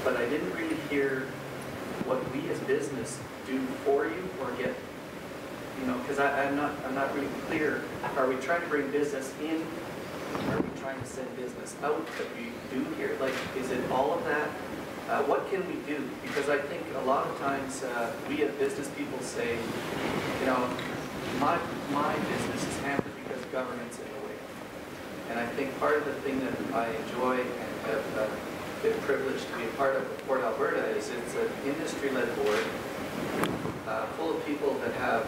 but I didn't really hear what we as business do for you or get. Because I'm not really clear. Are we trying to bring business in? Are we trying to send business out that we do here? Like, is it all of that? What can we do? Because I think a lot of times we as business people say, my business is hampered because government's in the way. And I think part of the thing that I enjoy and have been privileged to be a part of with Port Alberta is it's an industry-led board full of people that have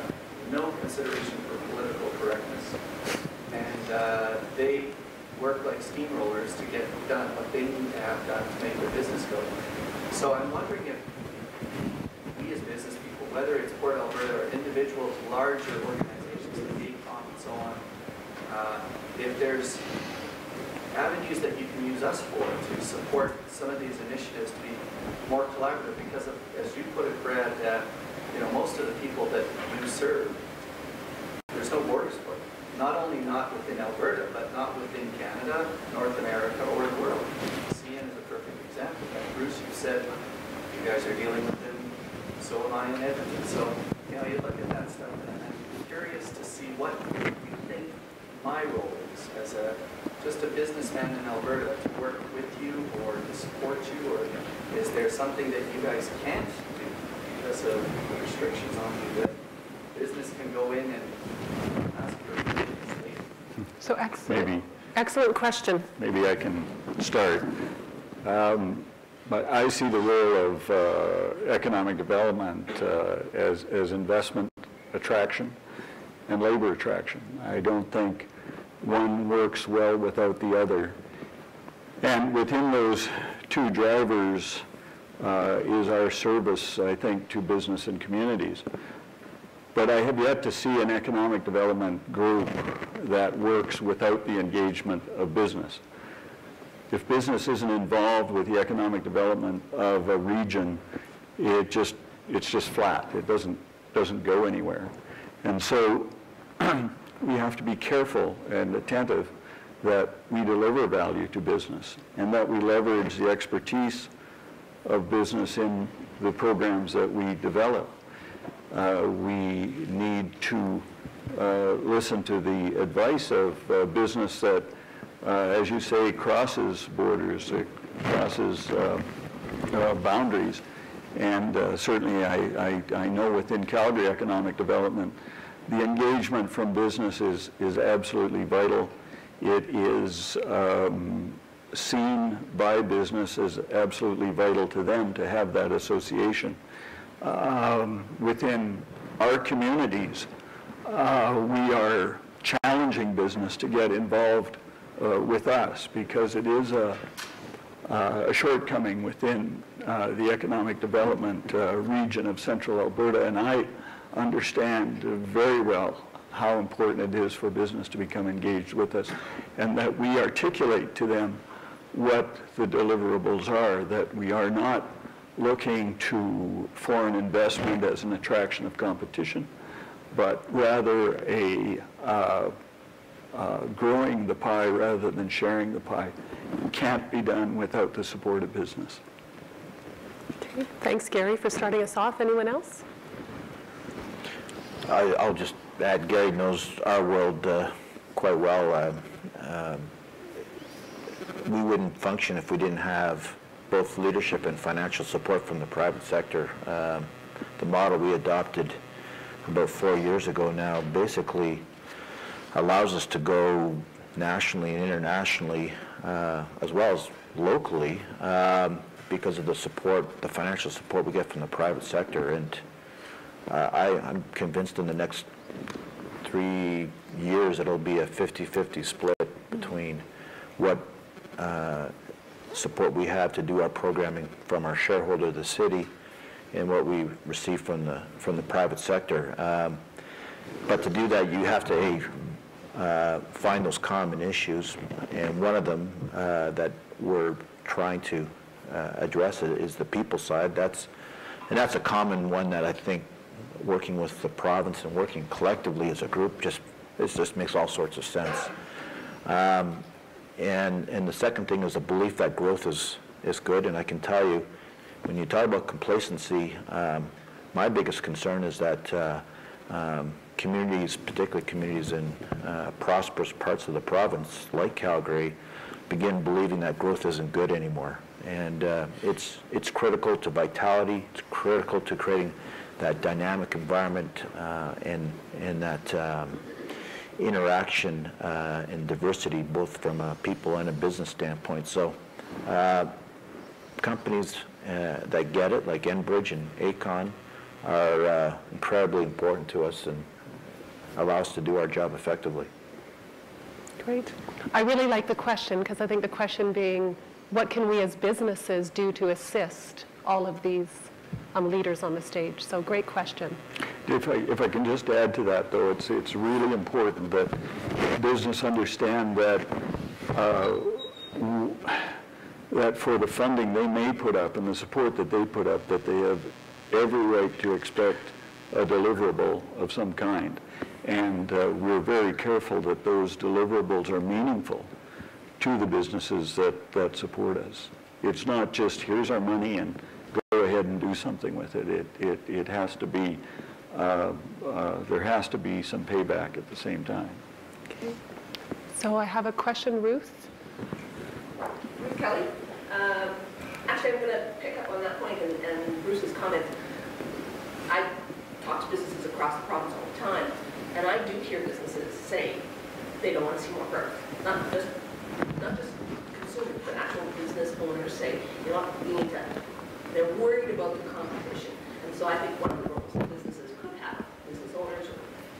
no consideration for political correctness, and they work like steamrollers to get done what they need to have done to make their business go. So I'm wondering if we as business people, whether it's Port Alberta or individuals, larger organizations like ACOM and so on, if there's avenues that you can use us for to support some of these initiatives to be more collaborative, because as you put it, Brad, most of the people that you serve, there's no borders for them. Not only not within Alberta, but not within Canada, North America, or the world. CN is a perfect example. And Bruce, you said you guys are dealing with them, so am I in Edmonton. So, you look at that stuff, and I'm curious to see what you think my role is as just a businessman in Alberta, to work with you or to support you, or is there something that you guys can't do because of the restrictions on you that business can go in and ask for business later? So excellent question. Maybe I can start. But I see the role of economic development as investment attraction and labor attraction. I don't think one works well without the other. And within those two drivers is our service, I think, to business and communities. But I have yet to see an economic development group that works without the engagement of business. If business isn't involved with the economic development of a region, it's just flat. It doesn't go anywhere. And so we have to be careful and attentive that we deliver value to business and that we leverage the expertise of business in the programs that we develop. We need to listen to the advice of business that, as you say, crosses borders, crosses boundaries. And certainly I know within Calgary economic development, the engagement from business is absolutely vital. It is seen by business as absolutely vital to them to have that association. Within our communities, we are challenging business to get involved with us because it is a shortcoming within the economic development region of central Alberta, and I understand very well how important it is for business to become engaged with us and that we articulate to them what the deliverables are, that we are not looking to foreign investment as an attraction of competition, but rather a growing the pie rather than sharing the pie. It can't be done without the support of business. Okay. Thanks, Gary, for starting us off. Anyone else? I'll just add, Gary knows our world quite well. We wouldn't function if we didn't have both leadership and financial support from the private sector. The model we adopted about 4 years ago now basically allows us to go nationally and internationally as well as locally because of the support, the financial support we get from the private sector. And I'm convinced in the next 3 years it'll be a 50-50 split between what support we have to do our programming from our shareholder, the city, and what we receive from the private sector. But to do that, you have to find those common issues, and one of them that we're trying to address is the people side. That's a common one that I think working with the province and working collectively as a group just makes all sorts of sense. And the second thing is a belief that growth is good, and I can tell you, when you talk about complacency, my biggest concern is that communities, particularly communities in prosperous parts of the province, like Calgary, begin believing that growth isn't good anymore. And it's critical to vitality, it's critical to creating that dynamic environment and that interaction and diversity, both from a people and a business standpoint. So companies that get it, like Enbridge and Aecon, are incredibly important to us and allow us to do our job effectively. Great. I really like the question, because I think the question being, what can we as businesses do to assist all of these leaders on the stage? So great question. If I can just add to that, though, it's really important that business understand that that for the funding they may put up and the support that they put up, that they have every right to expect a deliverable of some kind. And we're very careful that those deliverables are meaningful to the businesses that support us. It's not just, here's our money and go ahead and do something with it. It has to be, there has to be some payback at the same time. Okay. So I have a question, Ruth. Ruth Kelly. Actually, I'm going to pick up on that point and Bruce's comments. I talk to businesses across the province all the time, and I do hear businesses say they don't want to see more growth. Not just consumers, but actual business owners say, you know what, we need to. They're worried about the competition. And so I think one of the roles that businesses could have, business owners or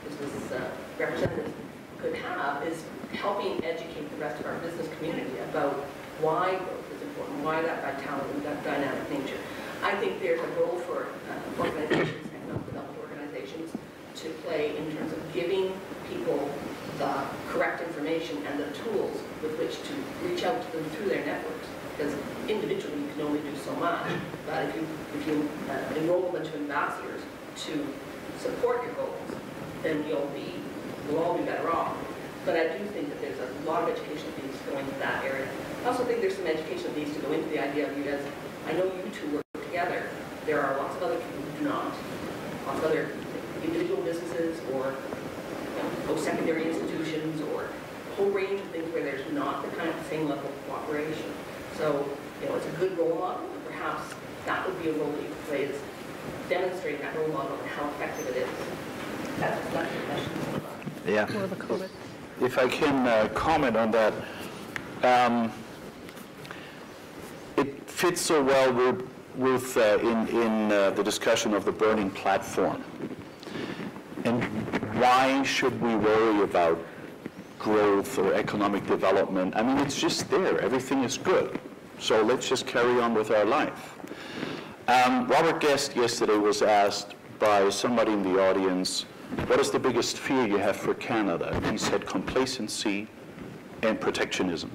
business representatives could have, is help helping educate the rest of our business community about why growth is important, why that vitality, that dynamic nature. I think there's a role for organizations, economic development organizations, to play in terms of giving people the correct information and the tools with which to reach out to them through their networks. Because individually you can only do so much, but if you enroll them into ambassadors to support your goals, then we'll all be better off. But I do think that there's a lot of education that needs to go into that area. I also think there's some education that needs to go into the idea of you guys. I know you two work together. There are lots of other people who do not. Lots of other individual businesses or post-secondary institutions or a whole range of things where there's not the kind of same level of cooperation. So, it's a good role model, and perhaps that would be a role that you could play, is demonstrating that role model and how effective it is. That's the question. Yeah. More of a comment. If I can comment on that, it fits so well with in the discussion of the burning platform. And why should we worry about growth or economic development? I mean, it's just there. Everything is good. So let's just carry on with our life. Robert Guest yesterday was asked by somebody in the audience, what is the biggest fear you have for Canada? He said complacency and protectionism.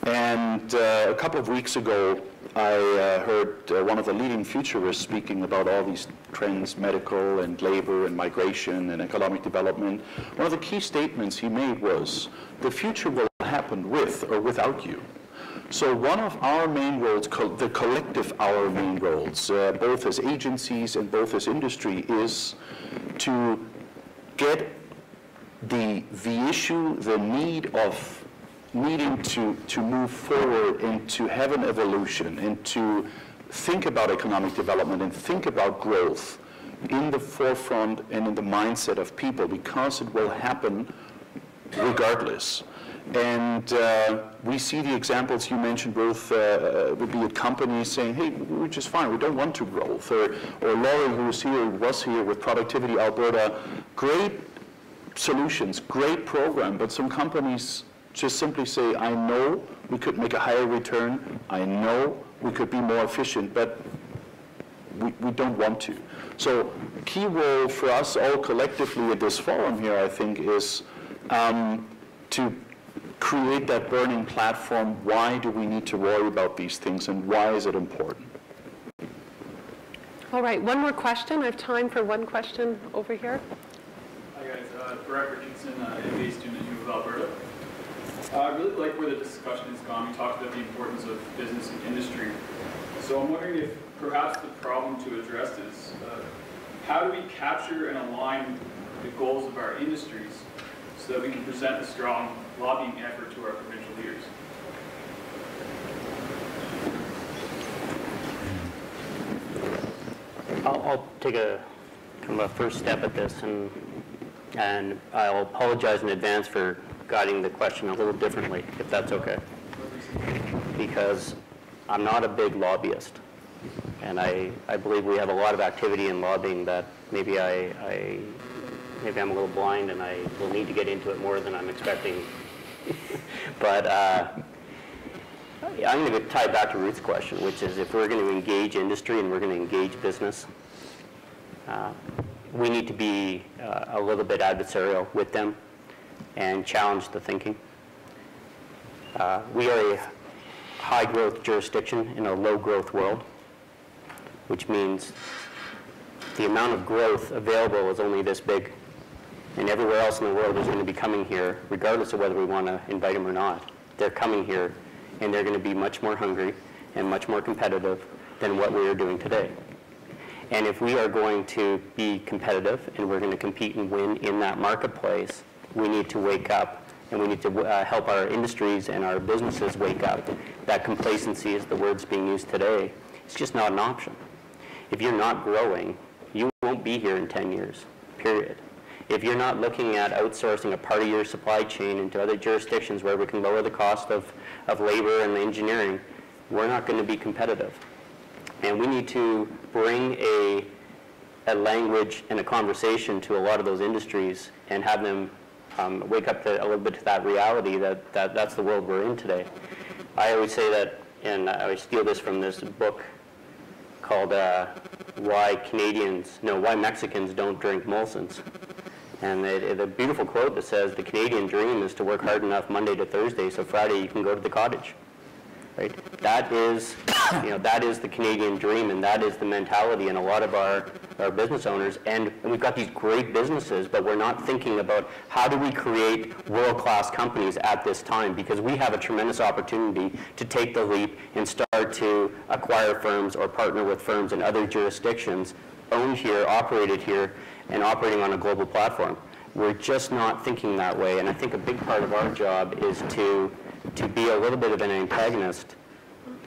And a couple of weeks ago, I heard one of the leading futurists speaking about all these trends, medical and labor and migration and economic development. One of the key statements he made was, the future will happen with or without you. So one of our main roles, the collective our main roles, both as agencies and both as industry, is to get the issue, the need of needing to move forward and to have an evolution and to think about economic development and think about growth in the forefront and in the mindset of people, because it will happen regardless. And we see the examples you mentioned, both would be at companies saying, hey, we're just fine, we don't want to growth. Or Laurie, who was here with Productivity Alberta, great solutions, great program, but some companies just simply say, I know we could make a higher return, I know we could be more efficient, but we don't want to. So a key role for us all collectively at this forum here, I think, is to create that burning platform. Why do we need to worry about these things, and why is it important? All right, one more question. I have time for one question over here. Hi guys, Brett Richardson, MBA student at U of Alberta. I really like where the discussion has gone. We talked about the importance of business and industry. So I'm wondering if perhaps the problem to address is how do we capture and align the goals of our industries so that we can present a strong lobbying effort to our provincial leaders? I'll take a kind of a first step at this, and I'll apologize in advance for guiding the question a little differently, if that's okay. Because I'm not a big lobbyist, and I believe we have a lot of activity in lobbying that maybe maybe I'm a little blind and I will need to get into it more than I'm expecting. But I'm going to tie back to Ruth's question, which is if we're going to engage industry and we're going to engage business, we need to be a little bit adversarial with them and challenge the thinking. We are a high-growth jurisdiction in a low-growth world, which means the amount of growth available is only this big. And everywhere else in the world is going to be coming here, regardless of whether we want to invite them or not. They're coming here, and they're going to be much more hungry and much more competitive than what we are doing today. And if we are going to be competitive and we're going to compete and win in that marketplace, we need to wake up, and we need to help our industries and our businesses wake up. That complacency is the words being used today. It's just not an option. If you're not growing, you won't be here in 10 years, period. If you're not looking at outsourcing a part of your supply chain into other jurisdictions where we can lower the cost of labor and engineering, we're not going to be competitive. And we need to bring a language and a conversation to a lot of those industries and have them wake up to a little bit to that reality that's the world we're in today. I always say that, and I steal this from this book called Why Mexicans Don't Drink Molson's. And a beautiful quote that says, the Canadian dream is to work hard enough Monday to Thursday so Friday you can go to the cottage. Right? That is, that is the Canadian dream, and that is the mentality in a lot of our business owners. And we've got these great businesses, but we're not thinking about how do we create world-class companies at this time, because we have a tremendous opportunity to take the leap and start to acquire firms or partner with firms in other jurisdictions, owned here, operated here, and operating on a global platform. We're just not thinking that way, and I think a big part of our job is to be a little bit of an antagonist,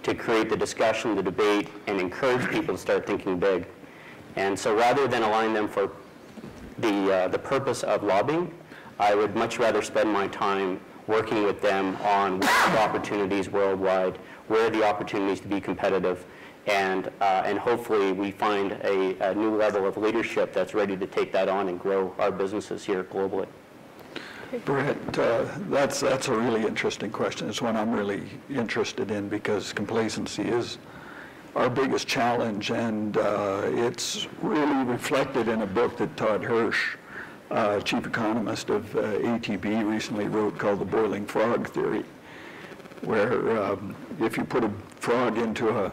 to create the discussion, the debate, and encourage people to start thinking big. And so rather than align them for the purpose of lobbying, I would much rather spend my time working with them on where are the opportunities worldwide, where are the opportunities to be competitive, and hopefully we find a new level of leadership that's ready to take that on and grow our businesses here globally. Brett, that's a really interesting question. It's one I'm really interested in because complacency is our biggest challenge, and it's really reflected in a book that Todd Hirsch, chief economist of ATB, recently wrote called The Boiling Frog Theory, where if you put a frog into a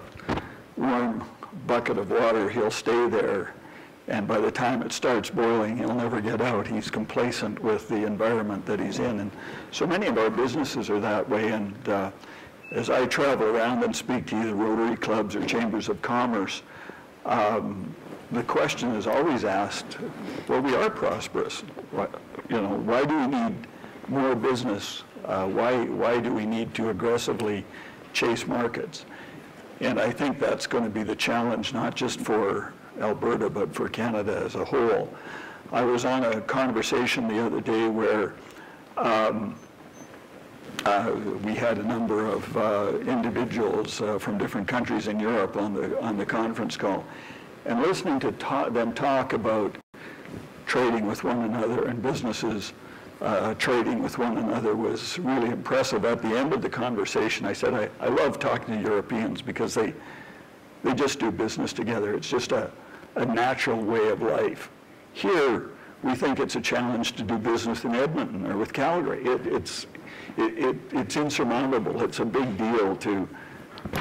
warm bucket of water, he'll stay there. And by the time it starts boiling, he'll never get out. He's complacent with the environment that he's in. And so many of our businesses are that way. And as I travel around and speak to either Rotary clubs or chambers of commerce, the question is always asked, well, we are prosperous. Why do we need more business? Why do we need to aggressively chase markets? And I think that's going to be the challenge, not just for Alberta, but for Canada as a whole. I was on a conversation the other day where we had a number of individuals from different countries in Europe on the conference call, and listening to them talk about trading with one another and businesses trading with one another was really impressive. At the end of the conversation, I said, I love talking to Europeans because they just do business together. It's just a natural way of life. Here, we think it's a challenge to do business in Edmonton or with Calgary. It's insurmountable. It's a big deal to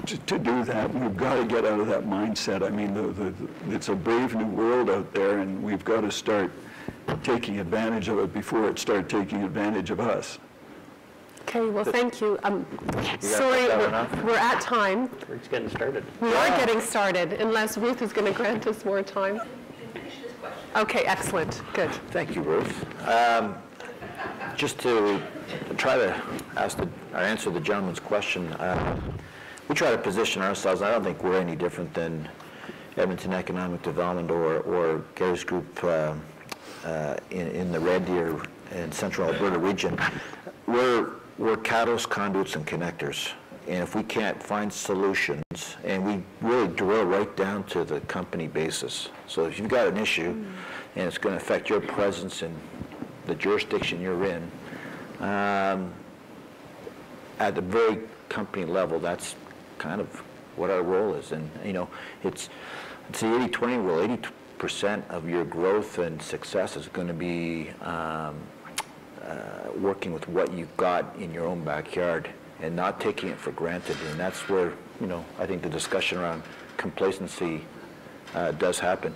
do that. We've got to get out of that mindset. I mean, it's a brave new world out there, and we've got to start taking advantage of it before it starts taking advantage of us. Okay, well, thank you. Sorry, we're at time. We're just getting started. We are getting started, unless Ruth is going to grant us more time. Okay, excellent. Good. Thank you, Ruth. Just to try to answer the gentleman's question, we try to position ourselves. I don't think we're any different than Edmonton Economic Development or Gary's Group in the Red Deer and Central Alberta region. We're catalysts, conduits, and connectors. And if we can't find solutions, and we really drill right down to the company basis. So if you've got an issue and it's going to affect your presence in the jurisdiction you're in, at the very company level, that's kind of what our role is. And it's the 80-20 rule. 80% of your growth and success is going to be working with what you've got in your own backyard and not taking it for granted. And that's where, I think the discussion around complacency does happen.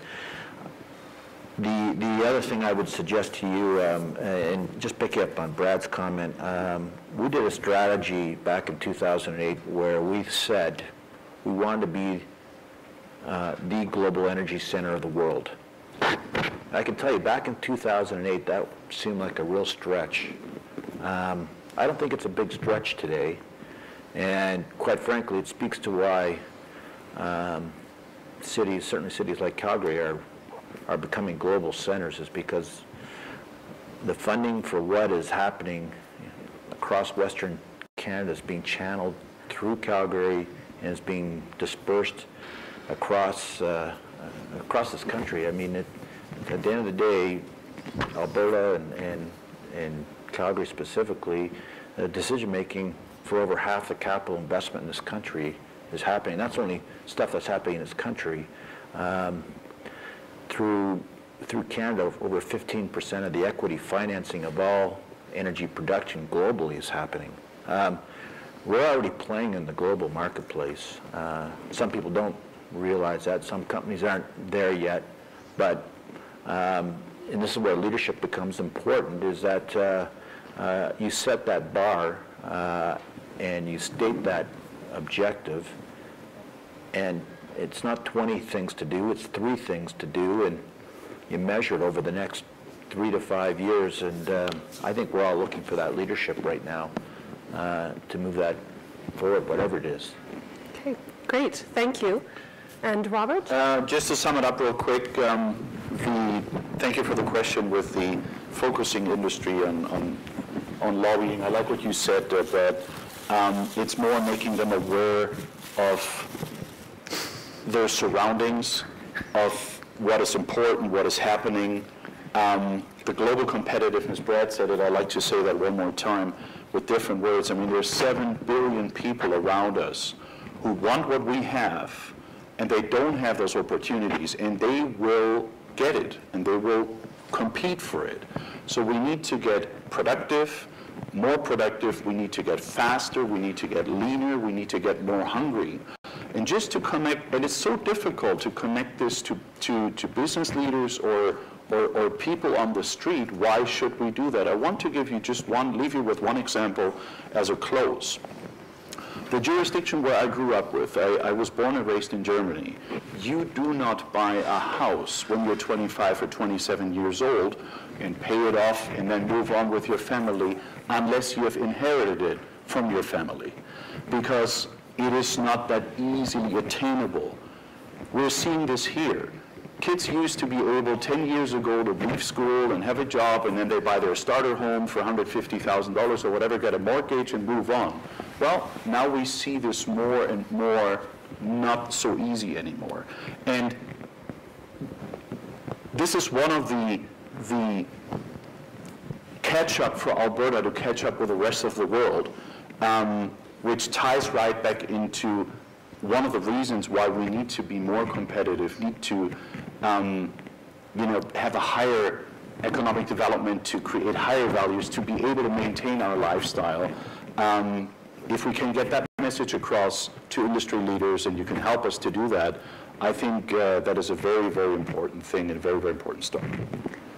The other thing I would suggest to you, and just picking up on Brad's comment, we did a strategy back in 2008 where we said we wanted to be the global energy center of the world. I can tell you, back in 2008, that seemed like a real stretch. I don't think it's a big stretch today, and quite frankly, it speaks to why certainly cities like Calgary are becoming global centers, is because the funding for what is happening across Western Canada is being channeled through Calgary and is being dispersed across this country. I mean, at the end of the day, Alberta in Calgary specifically, decision-making for over half the capital investment in this country is happening. That's only stuff that's happening in this country. Through Canada, over 15% of the equity financing of all energy production globally is happening. We're already playing in the global marketplace. Some people don't realize that. Some companies aren't there yet. But, and this is where leadership becomes important, is that you set that bar and you state that objective, and it's not 20 things to do, it's 3 things to do, and you measure it over the next 3 to 5 years, and I think we're all looking for that leadership right now to move that forward, whatever it is. Okay, great, thank you. And Robert? Just to sum it up real quick, thank you for the question with the focusing industry on lobbying. I like what you said, Brad. It's more making them aware of their surroundings, of what is important, what is happening. The global competitiveness, Brad said it, I'd like to say that one more time with different words. I mean, there's 7 billion people around us who want what we have, and they don't have those opportunities, and they will get it, and they will compete for it. So we need to get productive, more productive, we need to get faster, we need to get leaner, we need to get more hungry. And just to connect, and it's so difficult to connect this to business leaders or people on the street. Why should we do that? I want to give you leave you with one example as a close. The jurisdiction where I grew up with, I was born and raised in Germany. You do not buy a house when you're 25 or 27 years old and pay it off and then move on with your family unless you have inherited it from your family, because it is not that easily attainable. We're seeing this here. Kids used to be able 10 years ago to leave school and have a job, and then they buy their starter home for $150,000 or whatever, get a mortgage and move on. Well, now we see this more and more not so easy anymore. And this is one of the catch-up for Alberta to catch up with the rest of the world, which ties right back into one of the reasons why we need to be more competitive, need to have a higher economic development to create higher values, to be able to maintain our lifestyle. If we can get that message across to industry leaders, and you can help us to do that, I think that is a very, very important thing and a very, very important start.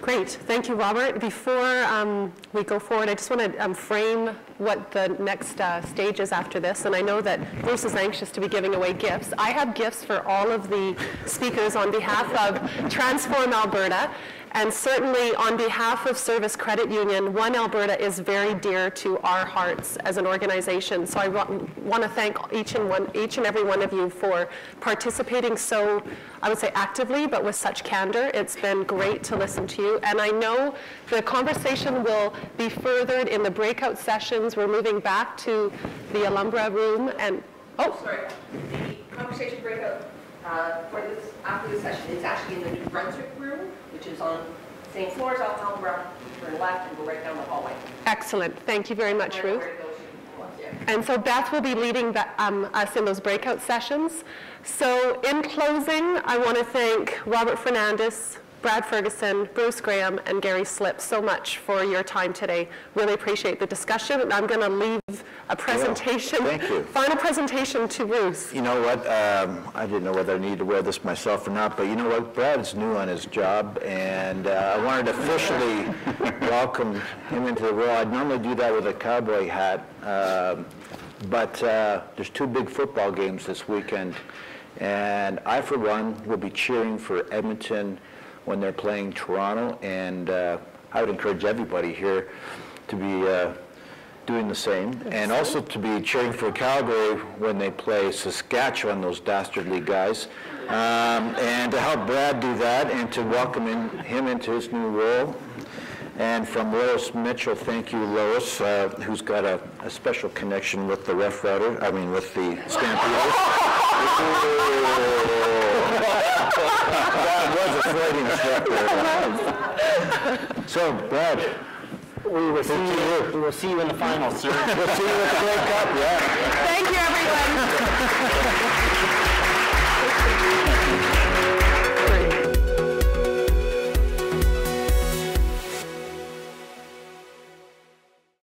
Great, thank you, Robert. Before we go forward, I just want to frame what the next stage is after this, and I know that Bruce is anxious to be giving away gifts. I have gifts for all of the speakers on behalf of Transform Alberta, and certainly on behalf of Service Credit Union, One Alberta is very dear to our hearts as an organization. So I want to thank each and every one of you for participating so, I would say actively, but with such candor. It's been great to listen to you. And I know the conversation will be furthered in the breakout sessions. We're moving back to the Alumbra room. And, sorry, the conversation breakout after this session is actually in the New Brunswick room, which is on same floor as Alberta. Turn left and go right down the hallway. Excellent. Thank you very much, Ruth. And so Beth will be leading us in those breakout sessions. So in closing, I want to thank Robert Fernandez, Brad Ferguson, Bruce Graham, and Gary Slipp so much for your time today. Really appreciate the discussion. And I'm going to leave a presentation, final presentation to Bruce. You know what, I didn't know whether I needed to wear this myself or not, but you know what, Brad's new on his job, and I wanted to officially welcome him into the role. I'd normally do that with a cowboy hat, but there's 2 big football games this weekend, and I, for one, will be cheering for Edmonton when they're playing Toronto, and I would encourage everybody here to be doing the same, and also to be cheering for Calgary when they play Saskatchewan, those dastardly guys, and to help Brad do that and to welcome him into his new role. And from Lois Mitchell, thank you, Lois, who's got a special connection with the Ref Router, with the Stampeders. That was a Freudian slip there. So, Brad, We will see you in the finals, sir. We'll see you at the Grey Cup, yeah. Thank you, everyone.